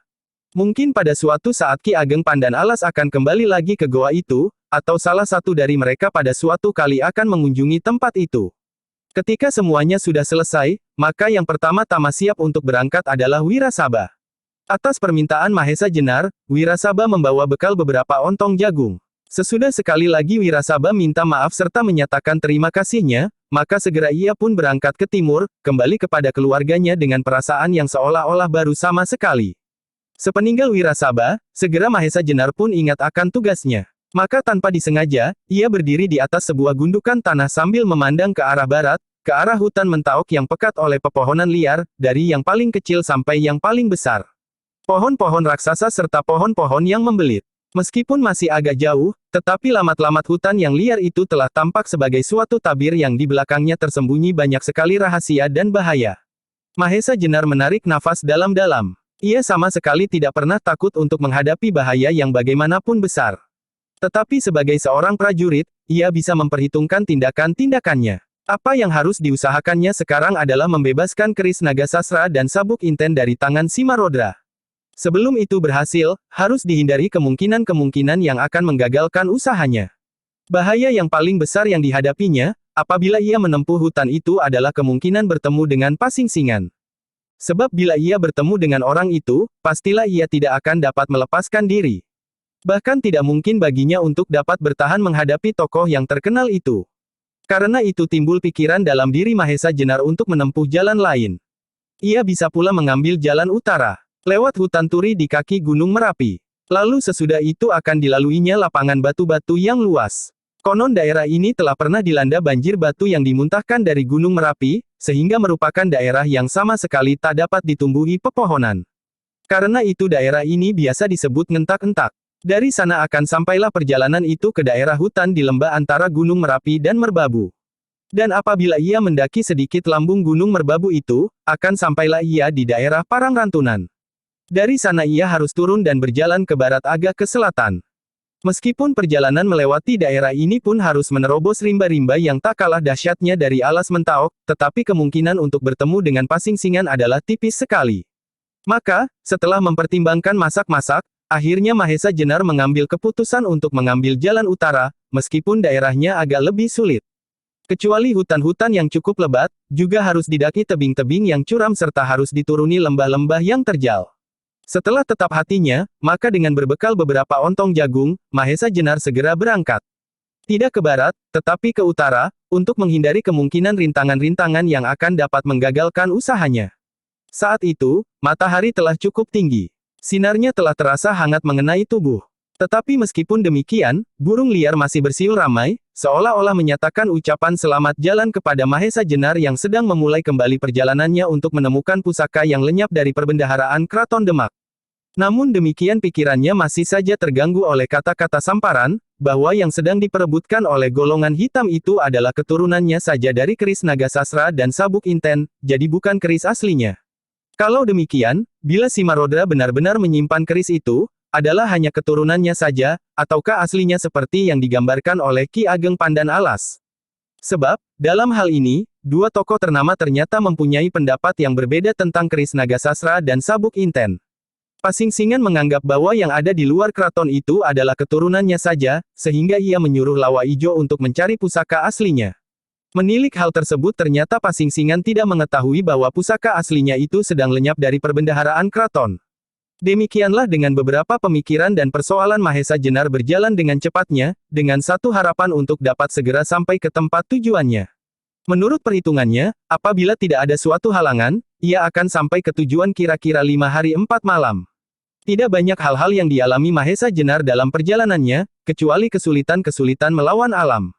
Mungkin pada suatu saat Ki Ageng Pandan Alas akan kembali lagi ke goa itu, atau salah satu dari mereka pada suatu kali akan mengunjungi tempat itu. Ketika semuanya sudah selesai, maka yang pertama-tama siap untuk berangkat adalah Wirasaba. Atas permintaan Mahesa Jenar, Wirasaba membawa bekal beberapa ontong jagung. Sesudah sekali lagi Wirasaba minta maaf serta menyatakan terima kasihnya, maka segera ia pun berangkat ke timur, kembali kepada keluarganya dengan perasaan yang seolah-olah baru sama sekali. Sepeninggal Wirasaba, segera Mahesa Jenar pun ingat akan tugasnya. Maka tanpa disengaja, ia berdiri di atas sebuah gundukan tanah sambil memandang ke arah barat, ke arah hutan Mentaok yang pekat oleh pepohonan liar, dari yang paling kecil sampai yang paling besar. Pohon-pohon raksasa serta pohon-pohon yang membelit. Meskipun masih agak jauh, tetapi lamat-lamat hutan yang liar itu telah tampak sebagai suatu tabir yang di belakangnya tersembunyi banyak sekali rahasia dan bahaya. Mahesa Jenar menarik nafas dalam-dalam. Ia sama sekali tidak pernah takut untuk menghadapi bahaya yang bagaimanapun besar. Tetapi sebagai seorang prajurit, ia bisa memperhitungkan tindakan-tindakannya. Apa yang harus diusahakannya sekarang adalah membebaskan keris naga sasra dan sabuk inten dari tangan Simarodra. Sebelum itu berhasil, harus dihindari kemungkinan-kemungkinan yang akan menggagalkan usahanya. Bahaya yang paling besar yang dihadapinya, apabila ia menempuh hutan itu adalah kemungkinan bertemu dengan Pasingsingan. Sebab bila ia bertemu dengan orang itu, pastilah ia tidak akan dapat melepaskan diri. Bahkan tidak mungkin baginya untuk dapat bertahan menghadapi tokoh yang terkenal itu. Karena itu timbul pikiran dalam diri Mahesa Jenar untuk menempuh jalan lain. Ia bisa pula mengambil jalan utara. Lewat hutan turi di kaki Gunung Merapi. Lalu sesudah itu akan dilaluinya lapangan batu-batu yang luas. Konon daerah ini telah pernah dilanda banjir batu yang dimuntahkan dari Gunung Merapi, sehingga merupakan daerah yang sama sekali tak dapat ditumbuhi pepohonan. Karena itu daerah ini biasa disebut ngentak-entak. Dari sana akan sampailah perjalanan itu ke daerah hutan di lembah antara Gunung Merapi dan Merbabu. Dan apabila ia mendaki sedikit lambung Gunung Merbabu itu, akan sampailah ia di daerah Parangrantunan. Dari sana ia harus turun dan berjalan ke barat agak ke selatan. Meskipun perjalanan melewati daerah ini pun harus menerobos rimba-rimba yang tak kalah dahsyatnya dari alas Mentaok, tetapi kemungkinan untuk bertemu dengan Pasingsingan adalah tipis sekali. Maka, setelah mempertimbangkan masak-masak, akhirnya Mahesa Jenar mengambil keputusan untuk mengambil jalan utara, meskipun daerahnya agak lebih sulit. Kecuali hutan-hutan yang cukup lebat, juga harus didaki tebing-tebing yang curam serta harus dituruni lembah-lembah yang terjal. Setelah tetap hatinya, maka dengan berbekal beberapa ontong jagung, Mahesa Jenar segera berangkat. Tidak ke barat, tetapi ke utara, untuk menghindari kemungkinan rintangan-rintangan yang akan dapat menggagalkan usahanya. Saat itu, matahari telah cukup tinggi. Sinarnya telah terasa hangat mengenai tubuh. Tetapi meskipun demikian, burung liar masih bersiul ramai, seolah-olah menyatakan ucapan selamat jalan kepada Mahesa Jenar yang sedang memulai kembali perjalanannya untuk menemukan pusaka yang lenyap dari perbendaharaan Kraton Demak. Namun demikian pikirannya masih saja terganggu oleh kata-kata samparan, bahwa yang sedang diperebutkan oleh golongan hitam itu adalah keturunannya saja dari keris naga sasra dan sabuk inten, jadi bukan keris aslinya. Kalau demikian, bila Simarodra benar-benar menyimpan keris itu, adalah hanya keturunannya saja, ataukah aslinya seperti yang digambarkan oleh Ki Ageng Pandan Alas? Sebab, dalam hal ini, dua tokoh ternama ternyata mempunyai pendapat yang berbeda tentang keris naga sasra dan sabuk inten. Pasingsingan menganggap bahwa yang ada di luar keraton itu adalah keturunannya saja, sehingga ia menyuruh Lawa Ijo untuk mencari pusaka aslinya. Menilik hal tersebut ternyata Pasingsingan tidak mengetahui bahwa pusaka aslinya itu sedang lenyap dari perbendaharaan keraton. Demikianlah dengan beberapa pemikiran dan persoalan Mahesa Jenar berjalan dengan cepatnya, dengan satu harapan untuk dapat segera sampai ke tempat tujuannya. Menurut perhitungannya, apabila tidak ada suatu halangan, ia akan sampai ke tujuan kira-kira 5 hari 4 malam. Tidak banyak hal-hal yang dialami Mahesa Jenar dalam perjalanannya, kecuali kesulitan-kesulitan melawan alam.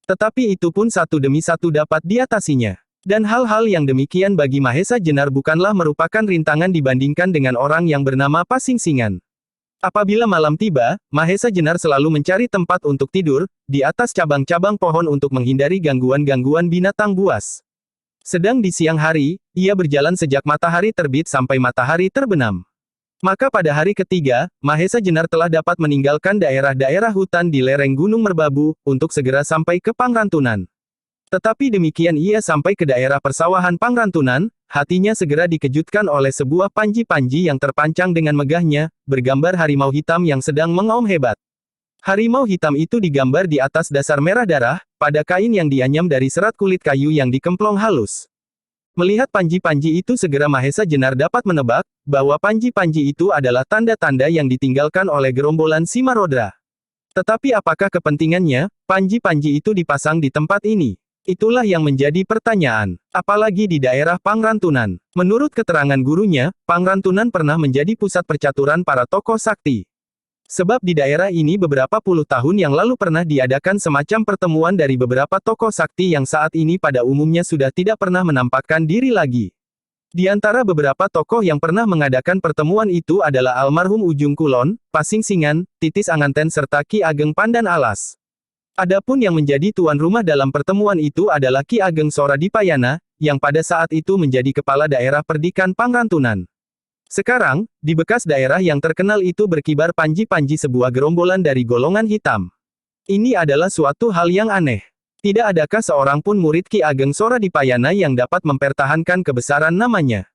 Tetapi itu pun satu demi satu dapat diatasinya. Dan hal-hal yang demikian bagi Mahesa Jenar bukanlah merupakan rintangan dibandingkan dengan orang yang bernama Pasingsingan. Apabila malam tiba, Mahesa Jenar selalu mencari tempat untuk tidur, di atas cabang-cabang pohon untuk menghindari gangguan-gangguan binatang buas. Sedang di siang hari, ia berjalan sejak matahari terbit sampai matahari terbenam. Maka pada hari ketiga, Mahesa Jenar telah dapat meninggalkan daerah-daerah hutan di lereng Gunung Merbabu, untuk segera sampai ke Pangrantunan. Tetapi demikian ia sampai ke daerah persawahan Pangrantunan, hatinya segera dikejutkan oleh sebuah panji-panji yang terpancang dengan megahnya, bergambar harimau hitam yang sedang mengaum hebat. Harimau hitam itu digambar di atas dasar merah darah, pada kain yang dianyam dari serat kulit kayu yang dikemplong halus. Melihat panji-panji itu segera Mahesa Jenar dapat menebak, bahwa panji-panji itu adalah tanda-tanda yang ditinggalkan oleh gerombolan Simarodra. Tetapi apakah kepentingannya, panji-panji itu dipasang di tempat ini? Itulah yang menjadi pertanyaan. Apalagi di daerah Pangrantunan. Menurut keterangan gurunya, Pangrantunan pernah menjadi pusat percaturan para tokoh sakti. Sebab di daerah ini beberapa puluh tahun yang lalu pernah diadakan semacam pertemuan dari beberapa tokoh sakti yang saat ini pada umumnya sudah tidak pernah menampakkan diri lagi. Di antara beberapa tokoh yang pernah mengadakan pertemuan itu adalah almarhum Ujung Kulon, Pasingsingan, Titis Anganten serta Ki Ageng Pandan Alas. Adapun yang menjadi tuan rumah dalam pertemuan itu adalah Ki Ageng Sora Dipayana, yang pada saat itu menjadi kepala daerah Perdikan Pangrantunan. Sekarang, di bekas daerah yang terkenal itu berkibar panji-panji sebuah gerombolan dari golongan hitam. Ini adalah suatu hal yang aneh. Tidak adakah seorang pun murid Ki Ageng Sora Dipayana yang dapat mempertahankan kebesaran namanya?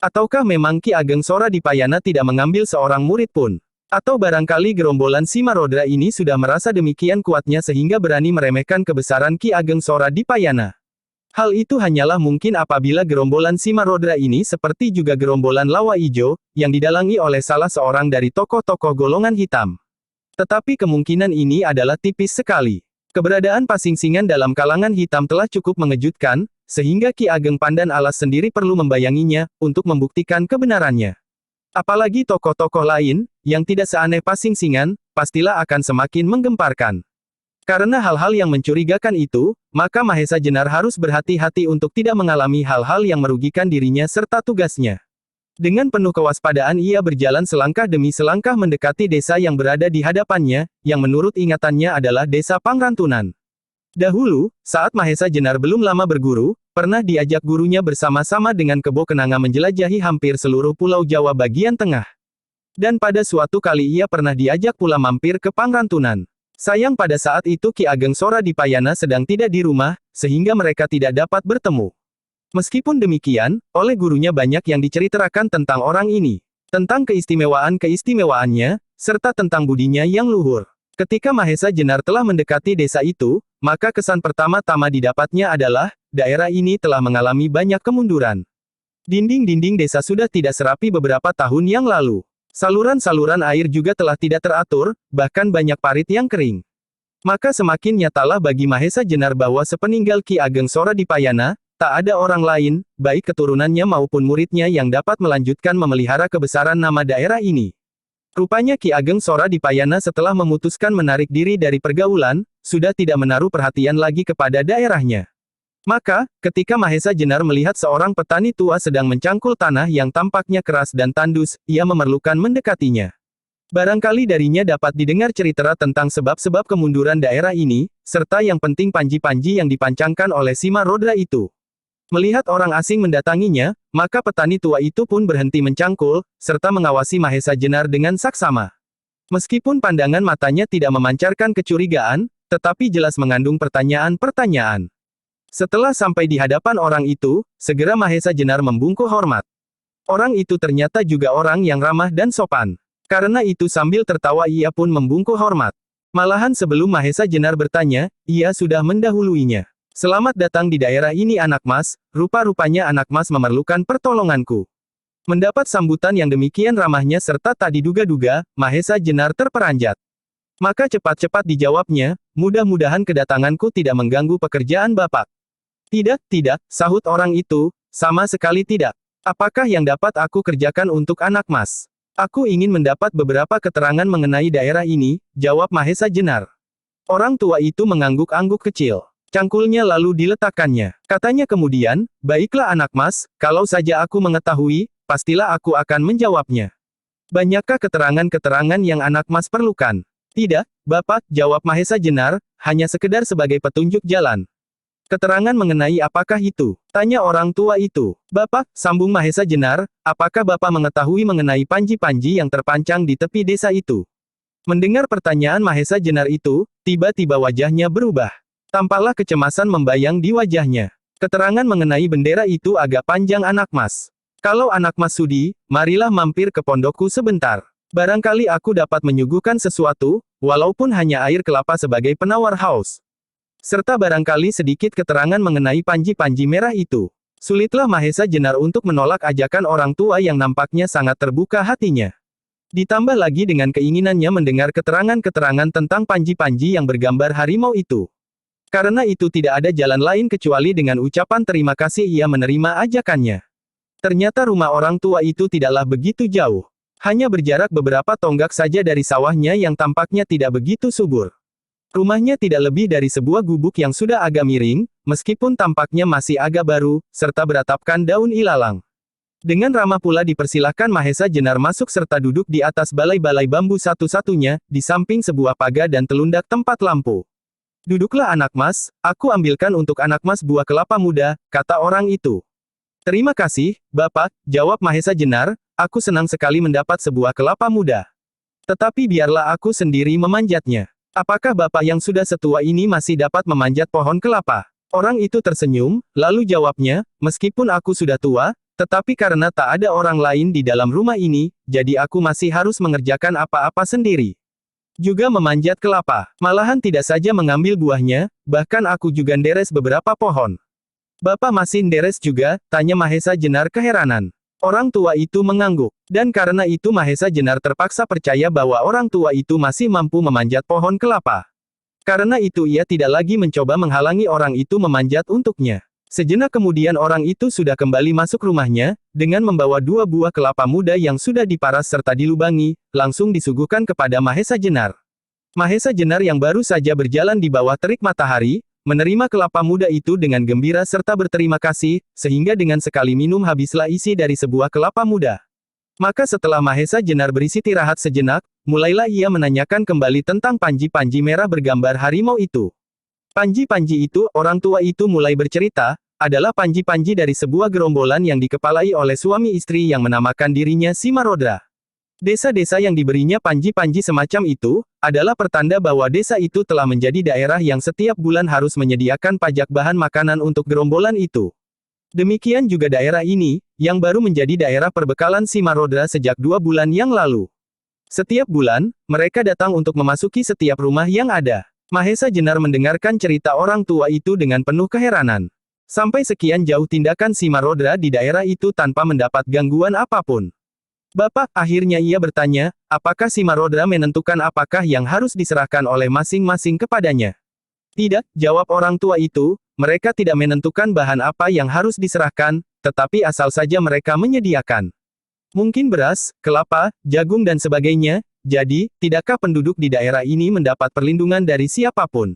Ataukah memang Ki Ageng Sora Dipayana tidak mengambil seorang murid pun? Atau barangkali gerombolan Simarodra ini sudah merasa demikian kuatnya sehingga berani meremehkan kebesaran Ki Ageng Sora Dipayana? Hal itu hanyalah mungkin apabila gerombolan Simarodra ini seperti juga gerombolan Lawa Ijo, yang didalangi oleh salah seorang dari tokoh-tokoh golongan hitam. Tetapi kemungkinan ini adalah tipis sekali. Keberadaan Pasingsingan dalam kalangan hitam telah cukup mengejutkan, sehingga Ki Ageng Pandan Alas sendiri perlu membayanginya, untuk membuktikan kebenarannya. Apalagi tokoh-tokoh lain, yang tidak seaneh Pasingsingan, pastilah akan semakin menggemparkan. Karena hal-hal yang mencurigakan itu, maka Mahesa Jenar harus berhati-hati untuk tidak mengalami hal-hal yang merugikan dirinya serta tugasnya. Dengan penuh kewaspadaan ia berjalan selangkah demi selangkah mendekati desa yang berada di hadapannya, yang menurut ingatannya adalah desa Pangrantunan. Dahulu, saat Mahesa Jenar belum lama berguru, pernah diajak gurunya bersama-sama dengan Kebo Kenanga menjelajahi hampir seluruh pulau Jawa bagian tengah. Dan pada suatu kali ia pernah diajak pula mampir ke Pangrantunan. Sayang pada saat itu Ki Ageng Sora Dipayana sedang tidak di rumah, sehingga mereka tidak dapat bertemu. Meskipun demikian, oleh gurunya banyak yang diceritakan tentang orang ini. Tentang keistimewaan-keistimewaannya, serta tentang budinya yang luhur. Ketika Mahesa Jenar telah mendekati desa itu, maka kesan pertama-tama didapatnya adalah, daerah ini telah mengalami banyak kemunduran. Dinding-dinding desa sudah tidak serapi beberapa tahun yang lalu. Saluran-saluran air juga telah tidak teratur, bahkan banyak parit yang kering. Maka semakin nyatalah bagi Mahesa Jenar bahwa sepeninggal Ki Ageng Sora Dipayana, tak ada orang lain, baik keturunannya maupun muridnya yang dapat melanjutkan memelihara kebesaran nama daerah ini. Rupanya Ki Ageng Sora Dipayana setelah memutuskan menarik diri dari pergaulan, sudah tidak menaruh perhatian lagi kepada daerahnya. Maka, ketika Mahesa Jenar melihat seorang petani tua sedang mencangkul tanah yang tampaknya keras dan tandus, ia memerlukan mendekatinya. Barangkali darinya dapat didengar cerita tentang sebab-sebab kemunduran daerah ini, serta yang penting panji-panji yang dipancangkan oleh Simarodra itu. Melihat orang asing mendatanginya, maka petani tua itu pun berhenti mencangkul, serta mengawasi Mahesa Jenar dengan saksama. Meskipun pandangan matanya tidak memancarkan kecurigaan, tetapi jelas mengandung pertanyaan-pertanyaan. Setelah sampai di hadapan orang itu, segera Mahesa Jenar membungkuk hormat. Orang itu ternyata juga orang yang ramah dan sopan. Karena itu sambil tertawa ia pun membungkuk hormat. Malahan sebelum Mahesa Jenar bertanya, ia sudah mendahuluinya. Selamat datang di daerah ini anak mas, rupa-rupanya anak mas memerlukan pertolonganku. Mendapat sambutan yang demikian ramahnya serta tak diduga-duga, Mahesa Jenar terperanjat. Maka cepat-cepat dijawabnya, mudah-mudahan kedatanganku tidak mengganggu pekerjaan Bapak. Tidak, sahut orang itu, sama sekali tidak. Apakah yang dapat aku kerjakan untuk anak mas? Aku ingin mendapat beberapa keterangan mengenai daerah ini, jawab Mahesa Jenar. Orang tua itu mengangguk-angguk kecil. Cangkulnya lalu diletakkannya. Katanya kemudian, baiklah anak mas, kalau saja aku mengetahui, pastilah aku akan menjawabnya. Banyakkah keterangan-keterangan yang anak mas perlukan? Tidak, Bapak, jawab Mahesa Jenar, hanya sekedar sebagai petunjuk jalan. Keterangan mengenai apakah itu? Tanya orang tua itu. Bapak, sambung Mahesa Jenar, apakah Bapak mengetahui mengenai panji-panji yang terpancang di tepi desa itu? Mendengar pertanyaan Mahesa Jenar itu, tiba-tiba wajahnya berubah. Tampaklah kecemasan membayang di wajahnya. Keterangan mengenai bendera itu agak panjang anak mas. Kalau anak mas sudi, marilah mampir ke pondokku sebentar. Barangkali aku dapat menyuguhkan sesuatu, walaupun hanya air kelapa sebagai penawar haus. Serta barangkali sedikit keterangan mengenai panji-panji merah itu. Sulitlah Mahesa Jenar untuk menolak ajakan orang tua yang nampaknya sangat terbuka hatinya. Ditambah lagi dengan keinginannya mendengar keterangan-keterangan tentang panji-panji yang bergambar harimau itu. Karena itu tidak ada jalan lain kecuali dengan ucapan terima kasih ia menerima ajakannya. Ternyata rumah orang tua itu tidaklah begitu jauh. Hanya berjarak beberapa tonggak saja dari sawahnya yang tampaknya tidak begitu subur. Rumahnya tidak lebih dari sebuah gubuk yang sudah agak miring, meskipun tampaknya masih agak baru, serta beratapkan daun ilalang. Dengan ramah pula dipersilahkan Mahesa Jenar masuk serta duduk di atas balai-balai bambu satu-satunya, di samping sebuah paga dan telundak tempat lampu. Duduklah anak mas, aku ambilkan untuk anak mas buah kelapa muda, kata orang itu. Terima kasih, Bapak, jawab Mahesa Jenar, aku senang sekali mendapat sebuah kelapa muda. Tetapi biarlah aku sendiri memanjatnya. Apakah Bapak yang sudah setua ini masih dapat memanjat pohon kelapa? Orang itu tersenyum, lalu jawabnya, meskipun aku sudah tua, tetapi karena tak ada orang lain di dalam rumah ini, jadi aku masih harus mengerjakan apa-apa sendiri. Juga memanjat kelapa. Malahan tidak saja mengambil buahnya, bahkan aku juga nderes beberapa pohon. Bapak masih nderes juga, tanya Mahesa Jenar keheranan. Orang tua itu mengangguk. Dan karena itu Mahesa Jenar terpaksa percaya bahwa orang tua itu masih mampu memanjat pohon kelapa. Karena itu ia tidak lagi mencoba menghalangi orang itu memanjat untuknya. Sejenak kemudian orang itu sudah kembali masuk rumahnya, dengan membawa 2 buah kelapa muda yang sudah diparas serta dilubangi, langsung disuguhkan kepada Mahesa Jenar. Mahesa Jenar yang baru saja berjalan di bawah terik matahari, menerima kelapa muda itu dengan gembira serta berterima kasih, sehingga dengan sekali minum habislah isi dari sebuah kelapa muda. Maka setelah Mahesa Jenar beristirahat sejenak, mulailah ia menanyakan kembali tentang panji-panji merah bergambar harimau itu. Panji-panji itu, orang tua itu mulai bercerita, adalah panji-panji dari sebuah gerombolan yang dikepalai oleh suami istri yang menamakan dirinya Simarodra. Desa-desa yang diberinya panji-panji semacam itu, adalah pertanda bahwa desa itu telah menjadi daerah yang setiap bulan harus menyediakan pajak bahan makanan untuk gerombolan itu. Demikian juga daerah ini, yang baru menjadi daerah perbekalan Simarodra sejak 2 bulan yang lalu. Setiap bulan, mereka datang untuk memasuki setiap rumah yang ada. Mahesa Jenar mendengarkan cerita orang tua itu dengan penuh keheranan. Sampai sekian jauh tindakan Simarodra di daerah itu tanpa mendapat gangguan apapun. Bapak, akhirnya ia bertanya, apakah Simarodra menentukan apakah yang harus diserahkan oleh masing-masing kepadanya? Tidak, jawab orang tua itu, mereka tidak menentukan bahan apa yang harus diserahkan, tetapi asal saja mereka menyediakan. Mungkin beras, kelapa, jagung dan sebagainya, jadi, tidakkah penduduk di daerah ini mendapat perlindungan dari siapapun?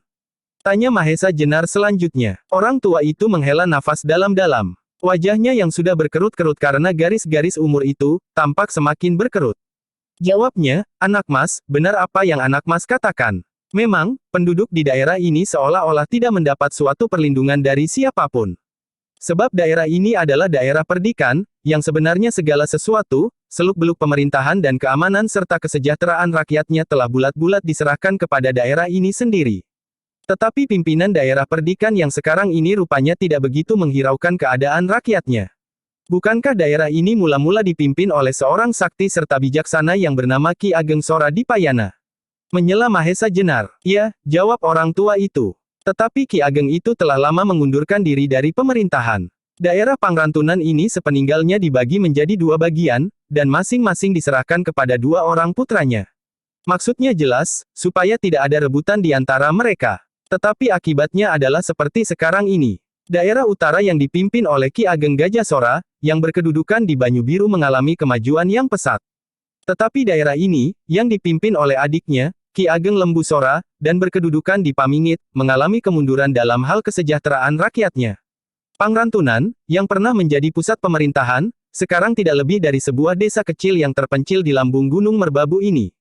Tanya Mahesa Jenar selanjutnya. Orang tua itu menghela nafas dalam-dalam. Wajahnya yang sudah berkerut-kerut karena garis-garis umur itu, tampak semakin berkerut. Jawabnya, anak mas, benar apa yang anak mas katakan. Memang, penduduk di daerah ini seolah-olah tidak mendapat suatu perlindungan dari siapapun. Sebab daerah ini adalah daerah perdikan, yang sebenarnya segala sesuatu, seluk-beluk pemerintahan dan keamanan serta kesejahteraan rakyatnya telah bulat-bulat diserahkan kepada daerah ini sendiri. Tetapi pimpinan daerah perdikan yang sekarang ini rupanya tidak begitu menghiraukan keadaan rakyatnya. Bukankah daerah ini mula-mula dipimpin oleh seorang sakti serta bijaksana yang bernama Ki Ageng Sora Dipayana? Menyela Mahesa Jenar. Ya, jawab orang tua itu. Tetapi Ki Ageng itu telah lama mengundurkan diri dari pemerintahan. Daerah Pangrantunan ini sepeninggalnya dibagi menjadi 2 bagian, dan masing-masing diserahkan kepada 2 orang putranya. Maksudnya jelas, supaya tidak ada rebutan di antara mereka. Tetapi akibatnya adalah seperti sekarang ini. Daerah utara yang dipimpin oleh Ki Ageng Gajah Sora, yang berkedudukan di Banyu Biru mengalami kemajuan yang pesat. Tetapi daerah ini, yang dipimpin oleh adiknya, Ki Ageng Lembu Sora, dan berkedudukan di Pamingit, mengalami kemunduran dalam hal kesejahteraan rakyatnya. Pangrantunan, yang pernah menjadi pusat pemerintahan, sekarang tidak lebih dari sebuah desa kecil yang terpencil di lambung Gunung Merbabu ini.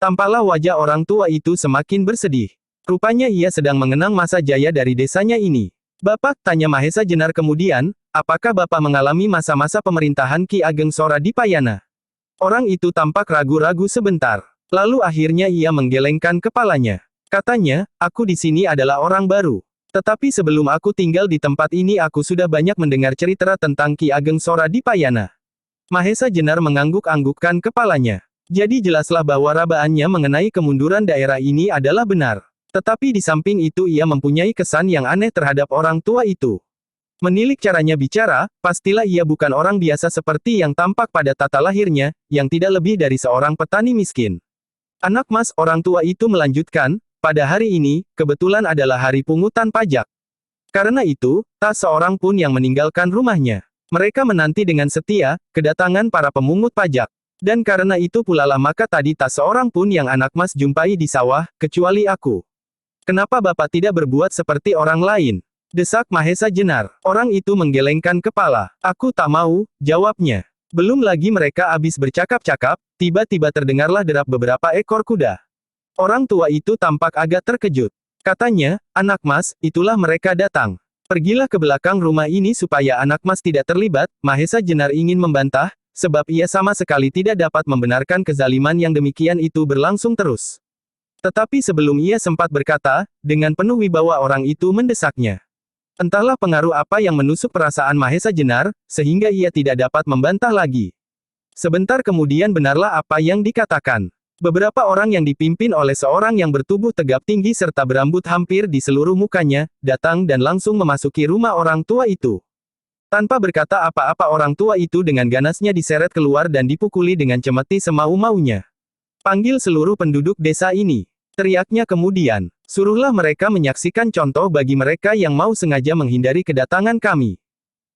Tampaklah wajah orang tua itu semakin bersedih. Rupanya ia sedang mengenang masa jaya dari desanya ini. Bapak, tanya Mahesa Jenar kemudian, apakah Bapak mengalami masa-masa pemerintahan Ki Ageng Sora di Payana? Orang itu tampak ragu-ragu sebentar. Lalu akhirnya ia menggelengkan kepalanya. Katanya, aku di sini adalah orang baru. Tetapi sebelum aku tinggal di tempat ini aku sudah banyak mendengar cerita tentang Ki Ageng Sora di Payana. Mahesa Jenar mengangguk-anggukkan kepalanya. Jadi jelaslah bahwa rabaannya mengenai kemunduran daerah ini adalah benar. Tetapi di samping itu ia mempunyai kesan yang aneh terhadap orang tua itu. Menilik caranya bicara, pastilah ia bukan orang biasa seperti yang tampak pada tata lahirnya, yang tidak lebih dari seorang petani miskin. Anak mas, orang tua itu melanjutkan, pada hari ini, kebetulan adalah hari pungutan pajak. Karena itu, tak seorang pun yang meninggalkan rumahnya. Mereka menanti dengan setia, kedatangan para pemungut pajak. Dan karena itu pula lah maka tadi tak seorang pun yang anak mas jumpai di sawah, kecuali aku. Kenapa Bapak tidak berbuat seperti orang lain? Desak Mahesa Jenar. Orang itu menggelengkan kepala. Aku tak mau, jawabnya. Belum lagi mereka habis bercakap-cakap, tiba-tiba terdengarlah derap beberapa ekor kuda. Orang tua itu tampak agak terkejut. Katanya, anak mas, itulah mereka datang. Pergilah ke belakang rumah ini supaya anak mas tidak terlibat. Mahesa Jenar ingin membantah, sebab ia sama sekali tidak dapat membenarkan kezaliman yang demikian itu berlangsung terus. Tetapi sebelum ia sempat berkata, dengan penuh wibawa orang itu mendesaknya. Entahlah pengaruh apa yang menusuk perasaan Mahesa Jenar, sehingga ia tidak dapat membantah lagi. Sebentar kemudian benarlah apa yang dikatakan. Beberapa orang yang dipimpin oleh seorang yang bertubuh tegap tinggi serta berambut hampir di seluruh mukanya, datang dan langsung memasuki rumah orang tua itu. Tanpa berkata apa-apa orang tua itu dengan ganasnya diseret keluar dan dipukuli dengan cemeti semau-maunya. Panggil seluruh penduduk desa ini. Teriaknya kemudian, suruhlah mereka menyaksikan contoh bagi mereka yang mau sengaja menghindari kedatangan kami.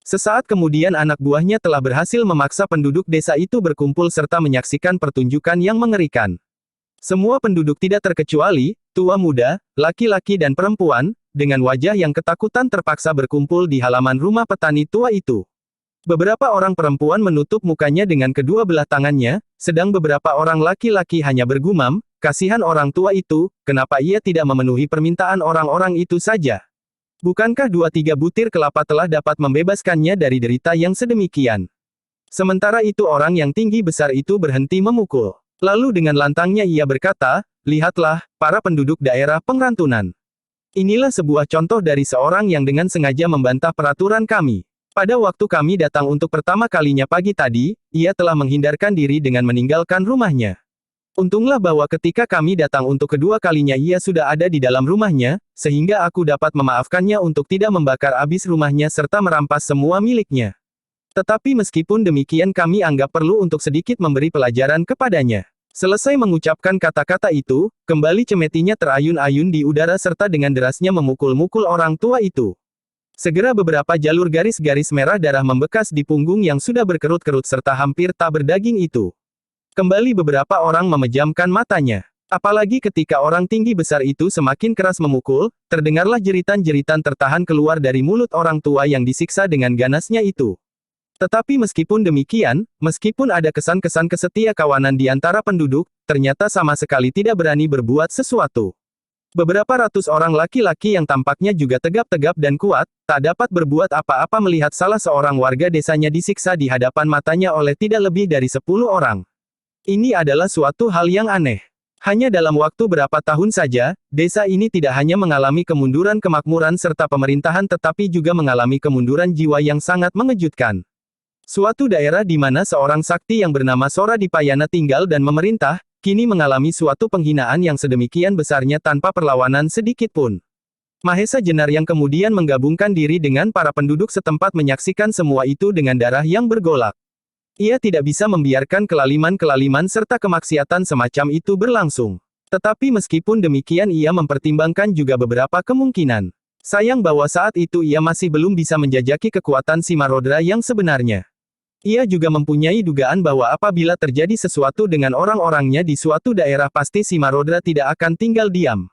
Sesaat kemudian anak buahnya telah berhasil memaksa penduduk desa itu berkumpul serta menyaksikan pertunjukan yang mengerikan. Semua penduduk tidak terkecuali, tua muda, laki-laki dan perempuan, dengan wajah yang ketakutan terpaksa berkumpul di halaman rumah petani tua itu. Beberapa orang perempuan menutup mukanya dengan kedua belah tangannya, sedang beberapa orang laki-laki hanya bergumam, kasihan orang tua itu, kenapa ia tidak memenuhi permintaan orang-orang itu saja? Bukankah 2-3 butir kelapa telah dapat membebaskannya dari derita yang sedemikian? Sementara itu orang yang tinggi besar itu berhenti memukul. Lalu dengan lantangnya ia berkata, lihatlah, para penduduk daerah pengrantunan. Inilah sebuah contoh dari seorang yang dengan sengaja membantah peraturan kami. Pada waktu kami datang untuk pertama kalinya pagi tadi, ia telah menghindarkan diri dengan meninggalkan rumahnya. Untunglah bahwa ketika kami datang untuk kedua kalinya ia sudah ada di dalam rumahnya, sehingga aku dapat memaafkannya untuk tidak membakar habis rumahnya serta merampas semua miliknya. Tetapi meskipun demikian kami anggap perlu untuk sedikit memberi pelajaran kepadanya. Selesai mengucapkan kata-kata itu, kembali cemetinya terayun-ayun di udara serta dengan derasnya memukul-mukul orang tua itu. Segera beberapa jalur garis-garis merah darah membekas di punggung yang sudah berkerut-kerut serta hampir tak berdaging itu. Kembali beberapa orang memejamkan matanya. Apalagi ketika orang tinggi besar itu semakin keras memukul, terdengarlah jeritan-jeritan tertahan keluar dari mulut orang tua yang disiksa dengan ganasnya itu. Tetapi meskipun demikian, meskipun ada kesan-kesan kesetia kawanan di antara penduduk, ternyata sama sekali tidak berani berbuat sesuatu. Beberapa ratus orang laki-laki yang tampaknya juga tegap-tegap dan kuat, tak dapat berbuat apa-apa melihat salah seorang warga desanya disiksa di hadapan matanya oleh tidak lebih dari 10 orang. Ini adalah suatu hal yang aneh. Hanya dalam waktu berapa tahun saja, desa ini tidak hanya mengalami kemunduran kemakmuran serta pemerintahan tetapi juga mengalami kemunduran jiwa yang sangat mengejutkan. Suatu daerah di mana seorang sakti yang bernama Sora Dipayana tinggal dan memerintah, kini mengalami suatu penghinaan yang sedemikian besarnya tanpa perlawanan sedikit pun. Mahesa Jenar yang kemudian menggabungkan diri dengan para penduduk setempat menyaksikan semua itu dengan darah yang bergolak. Ia tidak bisa membiarkan kelaliman-kelaliman serta kemaksiatan semacam itu berlangsung. Tetapi meskipun demikian ia mempertimbangkan juga beberapa kemungkinan. Sayang bahwa saat itu ia masih belum bisa menjajaki kekuatan Simarodra yang sebenarnya. Ia juga mempunyai dugaan bahwa apabila terjadi sesuatu dengan orang-orangnya di suatu daerah pasti Simarodra tidak akan tinggal diam.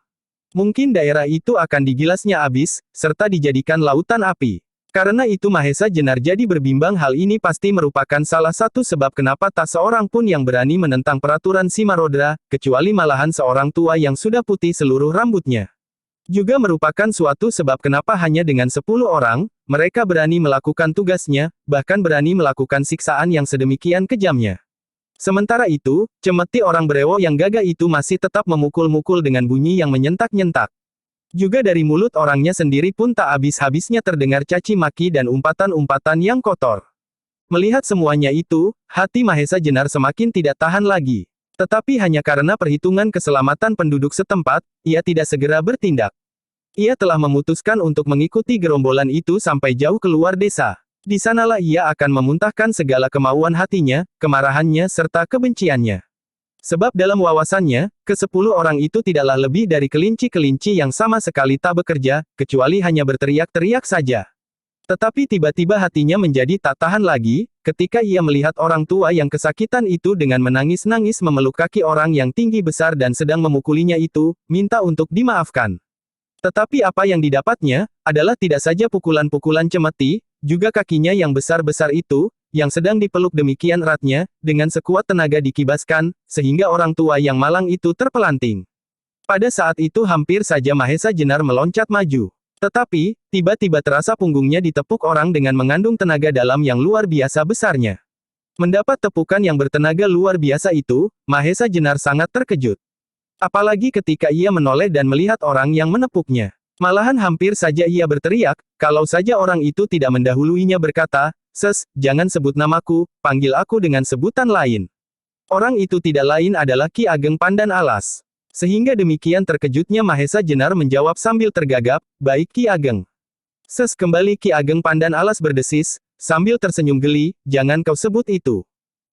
Mungkin daerah itu akan digilasnya habis, serta dijadikan lautan api. Karena itu Mahesa Jenar jadi berbimbang hal ini pasti merupakan salah satu sebab kenapa tak seorang pun yang berani menentang peraturan Simarodra, kecuali malahan seorang tua yang sudah putih seluruh rambutnya. Juga merupakan suatu sebab kenapa hanya dengan 10 orang, mereka berani melakukan tugasnya, bahkan berani melakukan siksaan yang sedemikian kejamnya. Sementara itu, cemeti orang Brewo yang gagah itu masih tetap memukul-mukul dengan bunyi yang menyentak-nyentak. Juga dari mulut orangnya sendiri pun tak habis-habisnya terdengar caci maki dan umpatan-umpatan yang kotor. Melihat semuanya itu, hati Mahesa Jenar semakin tidak tahan lagi. Tetapi hanya karena perhitungan keselamatan penduduk setempat, ia tidak segera bertindak. Ia telah memutuskan untuk mengikuti gerombolan itu sampai jauh keluar desa. Di sanalah ia akan memuntahkan segala kemauan hatinya, kemarahannya serta kebenciannya. Sebab dalam wawasannya, ke-10 orang itu tidaklah lebih dari kelinci-kelinci yang sama sekali tak bekerja, kecuali hanya berteriak-teriak saja. Tetapi tiba-tiba hatinya menjadi tak tahan lagi, ketika ia melihat orang tua yang kesakitan itu dengan menangis-nangis memeluk kaki orang yang tinggi besar dan sedang memukulinya itu, minta untuk dimaafkan. Tetapi apa yang didapatnya, adalah tidak saja pukulan-pukulan cemeti, juga kakinya yang besar-besar itu, yang sedang dipeluk demikian eratnya, dengan sekuat tenaga dikibaskan, sehingga orang tua yang malang itu terpelanting. Pada saat itu hampir saja Mahesa Jenar meloncat maju. Tetapi, tiba-tiba terasa punggungnya ditepuk orang dengan mengandung tenaga dalam yang luar biasa besarnya. Mendapat tepukan yang bertenaga luar biasa itu, Mahesa Jenar sangat terkejut. Apalagi ketika ia menoleh dan melihat orang yang menepuknya. Malahan hampir saja ia berteriak, kalau saja orang itu tidak mendahuluinya berkata, jangan sebut namaku, panggil aku dengan sebutan lain. Orang itu tidak lain adalah Ki Ageng Pandan Alas. Sehingga demikian terkejutnya Mahesa Jenar menjawab sambil tergagap, baik Ki Ageng. Kembali Ki Ageng Pandan Alas berdesis, sambil tersenyum geli, jangan kau sebut itu.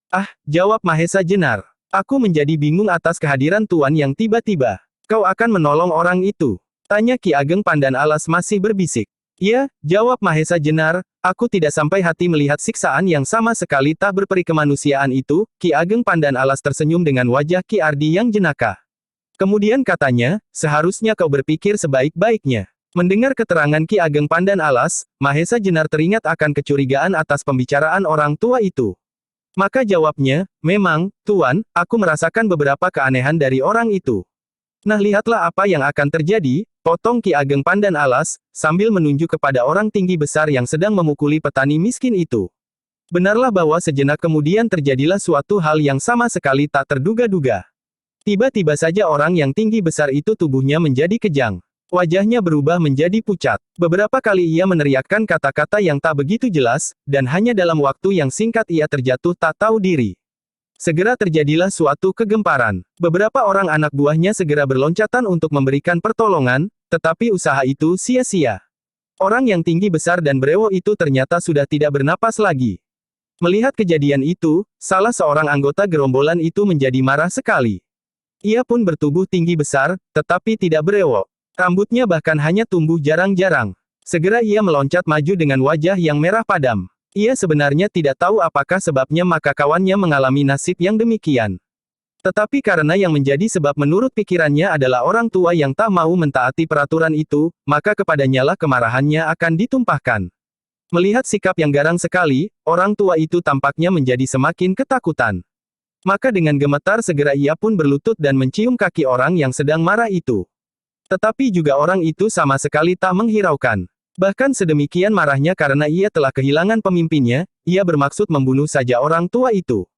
Ah, jawab Mahesa Jenar. Aku menjadi bingung atas kehadiran Tuan yang tiba-tiba. Kau akan menolong orang itu? Tanya Ki Ageng Pandan Alas masih berbisik. Ya, jawab Mahesa Jenar, aku tidak sampai hati melihat siksaan yang sama sekali tak berperi kemanusiaan itu. Ki Ageng Pandan Alas tersenyum dengan wajah Ki Ardi yang jenaka. Kemudian katanya, seharusnya kau berpikir sebaik-baiknya. Mendengar keterangan Ki Ageng Pandan Alas, Mahesa Jenar teringat akan kecurigaan atas pembicaraan orang tua itu. Maka jawabnya, memang, Tuan, aku merasakan beberapa keanehan dari orang itu. Nah lihatlah apa yang akan terjadi, potong Ki Ageng Pandan Alas, sambil menunjuk kepada orang tinggi besar yang sedang memukuli petani miskin itu. Benarlah bahwa sejenak kemudian terjadilah suatu hal yang sama sekali tak terduga-duga. Tiba-tiba saja orang yang tinggi besar itu tubuhnya menjadi kejang. Wajahnya berubah menjadi pucat. Beberapa kali ia meneriakkan kata-kata yang tak begitu jelas, dan hanya dalam waktu yang singkat ia terjatuh tak tahu diri. Segera terjadilah suatu kegemparan. Beberapa orang anak buahnya segera berloncatan untuk memberikan pertolongan, tetapi usaha itu sia-sia. Orang yang tinggi besar dan Brewo itu ternyata sudah tidak bernapas lagi. Melihat kejadian itu, salah seorang anggota gerombolan itu menjadi marah sekali. Ia pun bertubuh tinggi besar, tetapi tidak berewok. Rambutnya bahkan hanya tumbuh jarang-jarang. Segera ia meloncat maju dengan wajah yang merah padam. Ia sebenarnya tidak tahu apakah sebabnya maka kawannya mengalami nasib yang demikian. Tetapi karena yang menjadi sebab menurut pikirannya adalah orang tua yang tak mau mentaati peraturan itu, maka kepadanyalah kemarahannya akan ditumpahkan. Melihat sikap yang garang sekali, orang tua itu tampaknya menjadi semakin ketakutan. Maka dengan gemetar segera ia pun berlutut dan mencium kaki orang yang sedang marah itu. Tetapi juga orang itu sama sekali tak menghiraukan. Bahkan sedemikian marahnya karena ia telah kehilangan pemimpinnya, ia bermaksud membunuh saja orang tua itu.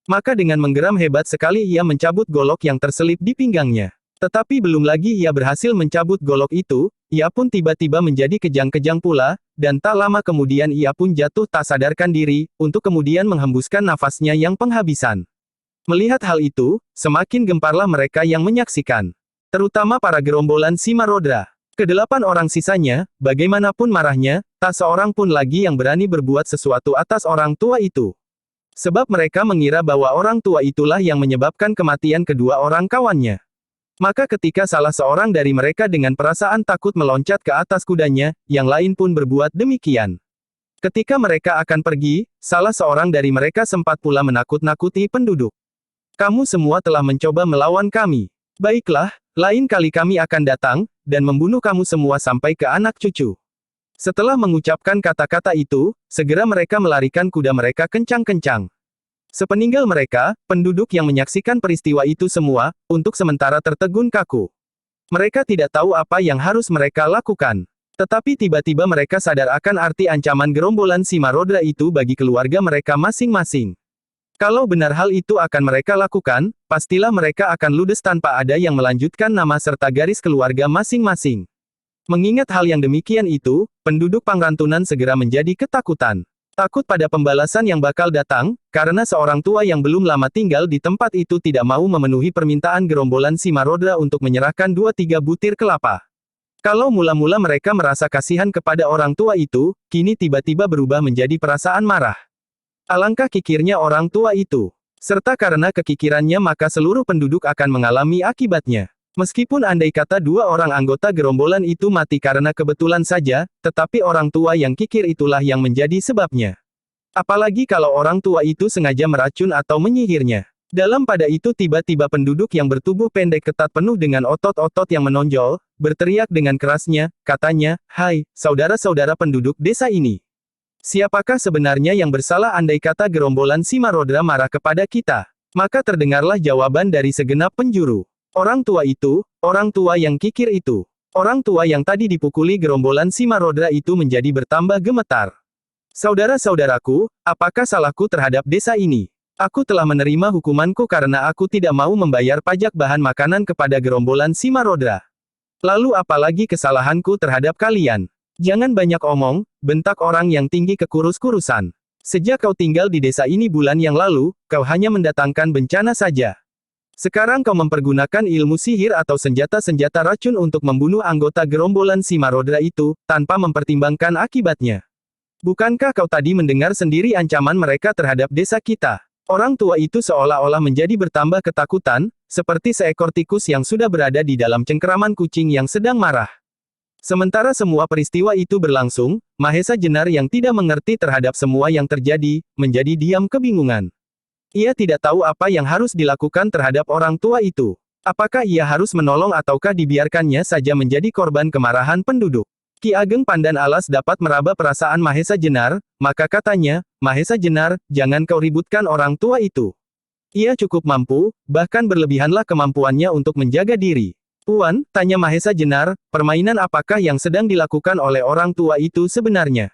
Maka dengan menggeram hebat sekali ia mencabut golok yang terselip di pinggangnya. Tetapi belum lagi ia berhasil mencabut golok itu, ia pun tiba-tiba menjadi kejang-kejang pula, dan tak lama kemudian ia pun jatuh tak sadarkan diri, untuk kemudian menghembuskan nafasnya yang penghabisan. Melihat hal itu, semakin gemparlah mereka yang menyaksikan. Terutama para gerombolan Simarodra. Kedelapan orang sisanya, bagaimanapun marahnya, tak seorang pun lagi yang berani berbuat sesuatu atas orang tua itu. Sebab mereka mengira bahwa orang tua itulah yang menyebabkan kematian kedua orang kawannya. Maka ketika salah seorang dari mereka dengan perasaan takut meloncat ke atas kudanya, yang lain pun berbuat demikian. Ketika mereka akan pergi, salah seorang dari mereka sempat pula menakut-nakuti penduduk. Kamu semua telah mencoba melawan kami. Baiklah, lain kali kami akan datang, dan membunuh kamu semua sampai ke anak cucu. Setelah mengucapkan kata-kata itu, segera mereka melarikan kuda mereka kencang-kencang. Sepeninggal mereka, penduduk yang menyaksikan peristiwa itu semua, untuk sementara tertegun kaku. Mereka tidak tahu apa yang harus mereka lakukan. Tetapi tiba-tiba mereka sadar akan arti ancaman gerombolan Simarodra itu bagi keluarga mereka masing-masing. Kalau benar hal itu akan mereka lakukan, pastilah mereka akan ludes tanpa ada yang melanjutkan nama serta garis keluarga masing-masing. Mengingat hal yang demikian itu, penduduk Pangrantunan segera menjadi ketakutan. Takut pada pembalasan yang bakal datang, karena seorang tua yang belum lama tinggal di tempat itu tidak mau memenuhi permintaan gerombolan Simarodra untuk menyerahkan 2-3 butir kelapa. Kalau mula-mula mereka merasa kasihan kepada orang tua itu, kini tiba-tiba berubah menjadi perasaan marah. Alangkah kikirnya orang tua itu. Serta karena kekikirannya maka seluruh penduduk akan mengalami akibatnya. Meskipun andai kata 2 orang anggota gerombolan itu mati karena kebetulan saja, tetapi orang tua yang kikir itulah yang menjadi sebabnya. Apalagi kalau orang tua itu sengaja meracun atau menyihirnya. Dalam pada itu tiba-tiba penduduk yang bertubuh pendek ketat penuh dengan otot-otot yang menonjol, berteriak dengan kerasnya, katanya, "Hai, saudara-saudara penduduk desa ini. Siapakah sebenarnya yang bersalah andai kata gerombolan Simarodra marah kepada kita?" Maka terdengarlah jawaban dari segenap penjuru. Orang tua itu, orang tua yang kikir itu. Orang tua yang tadi dipukuli gerombolan Simarodra itu menjadi bertambah gemetar. "Saudara-saudaraku, apakah salahku terhadap desa ini? Aku telah menerima hukumanku karena aku tidak mau membayar pajak bahan makanan kepada gerombolan Simarodra. Lalu apalagi kesalahanku terhadap kalian? Jangan banyak omong," bentak orang yang tinggi kekurus-kurusan. "Sejak kau tinggal di desa ini bulan yang lalu, kau hanya mendatangkan bencana saja. Sekarang kau mempergunakan ilmu sihir atau senjata-senjata racun untuk membunuh anggota gerombolan Simarodra itu, tanpa mempertimbangkan akibatnya. Bukankah kau tadi mendengar sendiri ancaman mereka terhadap desa kita?" Orang tua itu seolah-olah menjadi bertambah ketakutan, seperti seekor tikus yang sudah berada di dalam cengkeraman kucing yang sedang marah. Sementara semua peristiwa itu berlangsung, Mahesa Jenar yang tidak mengerti terhadap semua yang terjadi, menjadi diam kebingungan. Ia tidak tahu apa yang harus dilakukan terhadap orang tua itu. Apakah ia harus menolong ataukah dibiarkannya saja menjadi korban kemarahan penduduk? Ki Ageng Pandan Alas dapat meraba perasaan Mahesa Jenar, maka katanya, "Mahesa Jenar, jangan kau ributkan orang tua itu. Ia cukup mampu, bahkan berlebihanlah kemampuannya untuk menjaga diri." "Tuan," tanya Mahesa Jenar, "permainan apakah yang sedang dilakukan oleh orang tua itu sebenarnya?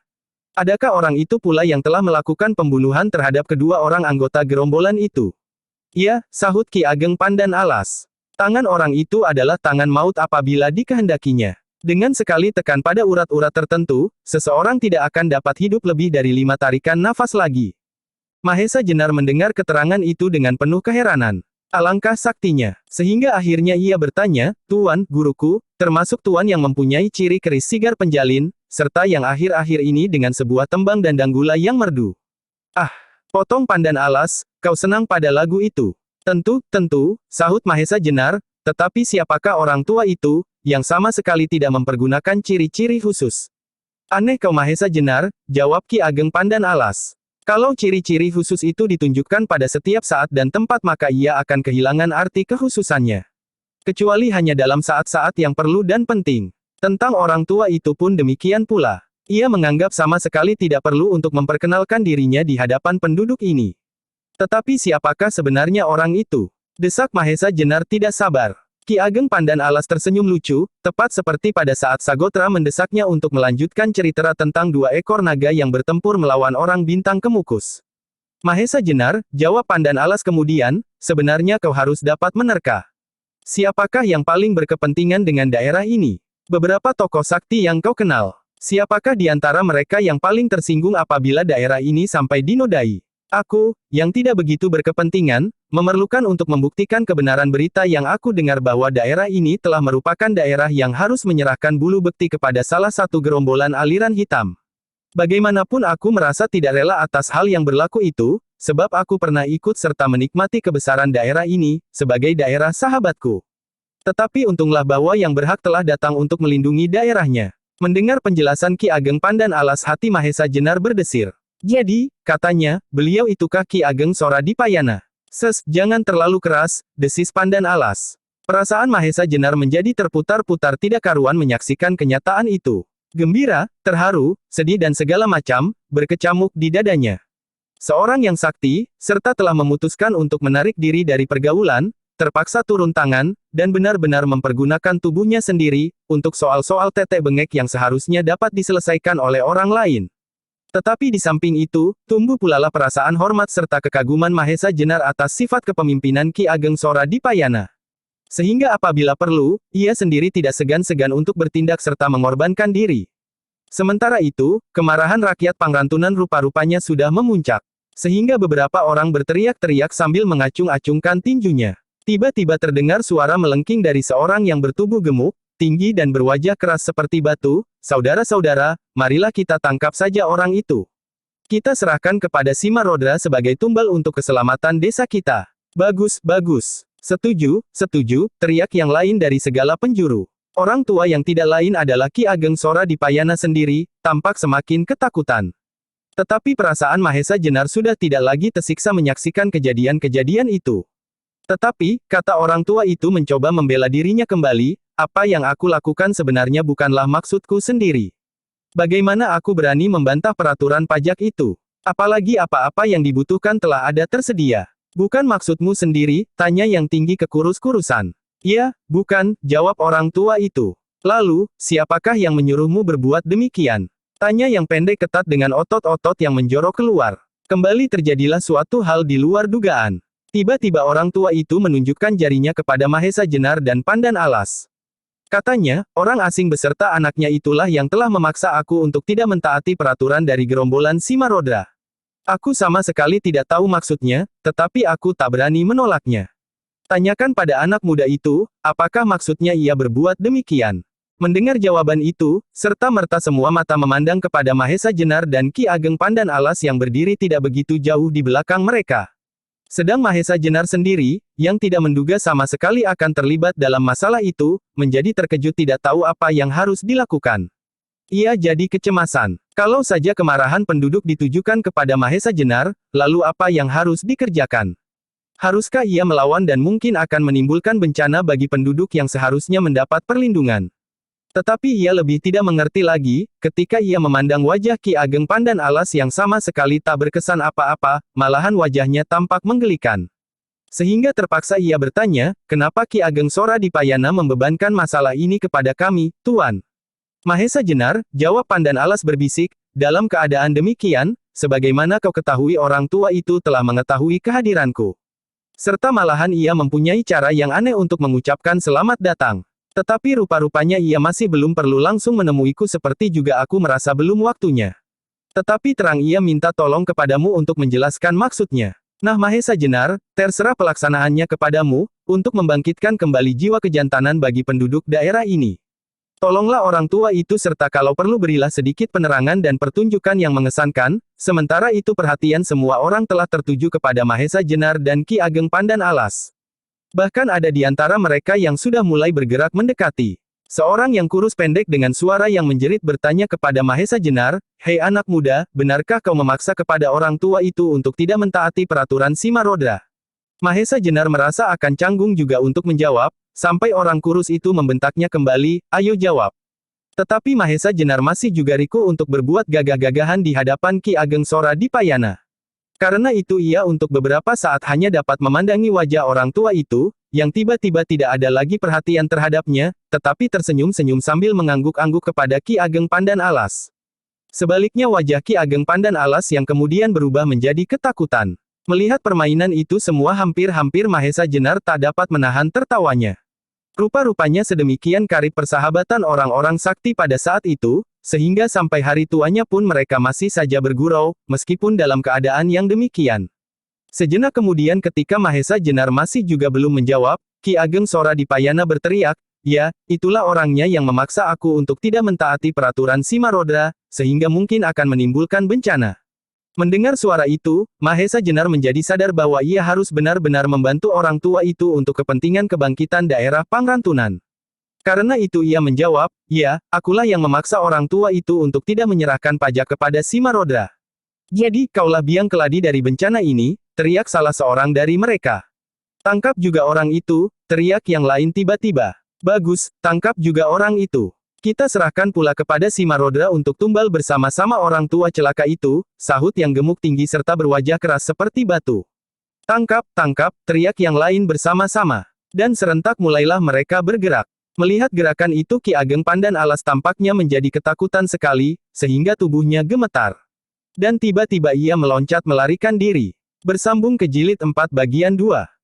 Adakah orang itu pula yang telah melakukan pembunuhan terhadap kedua orang anggota gerombolan itu?" "Ya," sahut Ki Ageng Pandan Alas. "Tangan orang itu adalah tangan maut apabila dikehendakinya. Dengan sekali tekan pada urat-urat tertentu, seseorang tidak akan dapat hidup lebih dari 5 tarikan nafas lagi." Mahesa Jenar mendengar keterangan itu dengan penuh keheranan. Alangkah saktinya, sehingga akhirnya ia bertanya, "Tuan, guruku, termasuk tuan yang mempunyai ciri keris sigar penjalin, serta yang akhir-akhir ini dengan sebuah tembang dandang gula yang merdu." "Ah," potong Pandan Alas, "kau senang pada lagu itu?" Tentu," sahut Mahesa Jenar, "tetapi siapakah orang tua itu, yang sama sekali tidak mempergunakan ciri-ciri khusus?" "Aneh kau Mahesa Jenar," jawab Ki Ageng Pandan Alas. "Kalau ciri-ciri khusus itu ditunjukkan pada setiap saat dan tempat maka ia akan kehilangan arti kekhususannya. Kecuali hanya dalam saat-saat yang perlu dan penting. Tentang orang tua itu pun demikian pula. Ia menganggap sama sekali tidak perlu untuk memperkenalkan dirinya di hadapan penduduk ini." "Tetapi siapakah sebenarnya orang itu?" desak Mahesa Jenar tidak sabar. Ki Ageng Pandan Alas tersenyum lucu, tepat seperti pada saat Sagotra mendesaknya untuk melanjutkan cerita tentang 2 ekor naga yang bertempur melawan orang bintang kemukus. "Mahesa Jenar," jawab Pandan Alas kemudian, "sebenarnya kau harus dapat menerka. Siapakah yang paling berkepentingan dengan daerah ini? Beberapa tokoh sakti yang kau kenal. Siapakah di antara mereka yang paling tersinggung apabila daerah ini sampai dinodai? Aku, yang tidak begitu berkepentingan, memerlukan untuk membuktikan kebenaran berita yang aku dengar bahwa daerah ini telah merupakan daerah yang harus menyerahkan bulu bekti kepada salah satu gerombolan aliran hitam. Bagaimanapun aku merasa tidak rela atas hal yang berlaku itu, sebab aku pernah ikut serta menikmati kebesaran daerah ini, sebagai daerah sahabatku. Tetapi untunglah bahwa yang berhak telah datang untuk melindungi daerahnya." Mendengar penjelasan Ki Ageng Pandan Alas, hati Mahesa Jenar berdesir. "Jadi," katanya, "beliau itukah Ki Ageng Soradipayana?" Jangan terlalu keras," desis Pandan Alas. Perasaan Mahesa Jenar menjadi terputar-putar tidak karuan menyaksikan kenyataan itu. Gembira, terharu, sedih dan segala macam, berkecamuk di dadanya. Seorang yang sakti, serta telah memutuskan untuk menarik diri dari pergaulan, terpaksa turun tangan, dan benar-benar mempergunakan tubuhnya sendiri, untuk soal-soal tetek bengek yang seharusnya dapat diselesaikan oleh orang lain. Tetapi di samping itu, tumbuh pulalah perasaan hormat serta kekaguman Mahesa Jenar atas sifat kepemimpinan Ki Ageng Sora di Payana. Sehingga apabila perlu, ia sendiri tidak segan-segan untuk bertindak serta mengorbankan diri. Sementara itu, kemarahan rakyat Pangrantunan rupa-rupanya sudah memuncak. Sehingga beberapa orang berteriak-teriak sambil mengacung-acungkan tinjunya. Tiba-tiba terdengar suara melengking dari seorang yang bertubuh gemuk, tinggi dan berwajah keras seperti batu, "Saudara-saudara, marilah kita tangkap saja orang itu. Kita serahkan kepada Simarodra sebagai tumbal untuk keselamatan desa kita." "Bagus, bagus. Setuju, setuju," teriak yang lain dari segala penjuru. Orang tua yang tidak lain adalah Ki Ageng Sora di Payana sendiri, tampak semakin ketakutan. Tetapi perasaan Mahesa Jenar sudah tidak lagi tersiksa menyaksikan kejadian-kejadian itu. "Tetapi," kata orang tua itu mencoba membela dirinya kembali, "apa yang aku lakukan sebenarnya bukanlah maksudku sendiri. Bagaimana aku berani membantah peraturan pajak itu? Apalagi apa-apa yang dibutuhkan telah ada tersedia." "Bukan maksudmu sendiri?" tanya yang tinggi kekurus-kurusan. "Ya, bukan," jawab orang tua itu. "Lalu, siapakah yang menyuruhmu berbuat demikian?" tanya yang pendek ketat dengan otot-otot yang menjorok keluar. Kembali terjadilah suatu hal di luar dugaan. Tiba-tiba orang tua itu menunjukkan jarinya kepada Mahesa Jenar dan Pandan Alas. Katanya, "Orang asing beserta anaknya itulah yang telah memaksa aku untuk tidak mentaati peraturan dari gerombolan Simarodra. Aku sama sekali tidak tahu maksudnya, tetapi aku tak berani menolaknya. Tanyakan pada anak muda itu, apakah maksudnya ia berbuat demikian." Mendengar jawaban itu, serta-merta semua mata memandang kepada Mahesa Jenar dan Ki Ageng Pandan Alas yang berdiri tidak begitu jauh di belakang mereka. Sedang Mahesa Jenar sendiri, yang tidak menduga sama sekali akan terlibat dalam masalah itu, menjadi terkejut tidak tahu apa yang harus dilakukan. Ia jadi kecemasan. Kalau saja kemarahan penduduk ditujukan kepada Mahesa Jenar, lalu apa yang harus dikerjakan? Haruskah ia melawan dan mungkin akan menimbulkan bencana bagi penduduk yang seharusnya mendapat perlindungan? Tetapi ia lebih tidak mengerti lagi, ketika ia memandang wajah Ki Ageng Pandan Alas yang sama sekali tak berkesan apa-apa, malahan wajahnya tampak menggelikan. Sehingga terpaksa ia bertanya, "Kenapa Ki Ageng Sora di Payana membebankan masalah ini kepada kami, Tuan?" "Mahesa Jenar," jawab Pandan Alas berbisik, "dalam keadaan demikian, sebagaimana kau ketahui orang tua itu telah mengetahui kehadiranku. Serta malahan ia mempunyai cara yang aneh untuk mengucapkan selamat datang. Tetapi rupa-rupanya ia masih belum perlu langsung menemuiku seperti juga aku merasa belum waktunya. Tetapi terang ia minta tolong kepadamu untuk menjelaskan maksudnya." "Nah Mahesa Jenar, terserah pelaksanaannya kepadamu, untuk membangkitkan kembali jiwa kejantanan bagi penduduk daerah ini. Tolonglah orang tua itu serta kalau perlu berilah sedikit penerangan dan pertunjukan yang mengesankan." Sementara itu perhatian semua orang telah tertuju kepada Mahesa Jenar dan Ki Ageng Pandan Alas. Bahkan ada di antara mereka yang sudah mulai bergerak mendekati. Seorang yang kurus pendek dengan suara yang menjerit bertanya kepada Mahesa Jenar, "Hei anak muda, benarkah kau memaksa kepada orang tua itu untuk tidak mentaati peraturan Simarodra?" Mahesa Jenar merasa akan canggung juga untuk menjawab, sampai orang kurus itu membentaknya kembali, "Ayo jawab." Tetapi Mahesa Jenar masih juga riku untuk berbuat gagah-gagahan di hadapan Ki Ageng Sora di Payana. Karena itu ia untuk beberapa saat hanya dapat memandangi wajah orang tua itu, yang tiba-tiba tidak ada lagi perhatian terhadapnya, tetapi tersenyum-senyum sambil mengangguk-angguk kepada Ki Ageng Pandan Alas. Sebaliknya wajah Ki Ageng Pandan Alas yang kemudian berubah menjadi ketakutan. Melihat permainan itu semua hampir-hampir Mahesa Jenar tak dapat menahan tertawanya. Rupa-rupanya sedemikian karib persahabatan orang-orang sakti pada saat itu, sehingga sampai hari tuanya pun mereka masih saja bergurau, meskipun dalam keadaan yang demikian. Sejenak kemudian ketika Mahesa Jenar masih juga belum menjawab, Ki Ageng Sora di Payana berteriak, "Ya, itulah orangnya yang memaksa aku untuk tidak mentaati peraturan Simarodra, sehingga mungkin akan menimbulkan bencana." Mendengar suara itu, Mahesa Jenar menjadi sadar bahwa ia harus benar-benar membantu orang tua itu untuk kepentingan kebangkitan daerah Pangrantunan. Karena itu ia menjawab, "Ya, akulah yang memaksa orang tua itu untuk tidak menyerahkan pajak kepada Simarodra." "Jadi, kaulah biang keladi dari bencana ini," teriak salah seorang dari mereka. "Tangkap juga orang itu," teriak yang lain tiba-tiba. "Bagus, tangkap juga orang itu. Kita serahkan pula kepada Simarodra untuk tumbal bersama-sama orang tua celaka itu," sahut yang gemuk tinggi serta berwajah keras seperti batu. "Tangkap, tangkap," teriak yang lain bersama-sama. Dan serentak mulailah mereka bergerak. Melihat gerakan itu Ki Ageng Pandan Alas tampaknya menjadi ketakutan sekali, sehingga tubuhnya gemetar. Dan tiba-tiba ia meloncat melarikan diri. Bersambung ke jilid 4 bagian 2.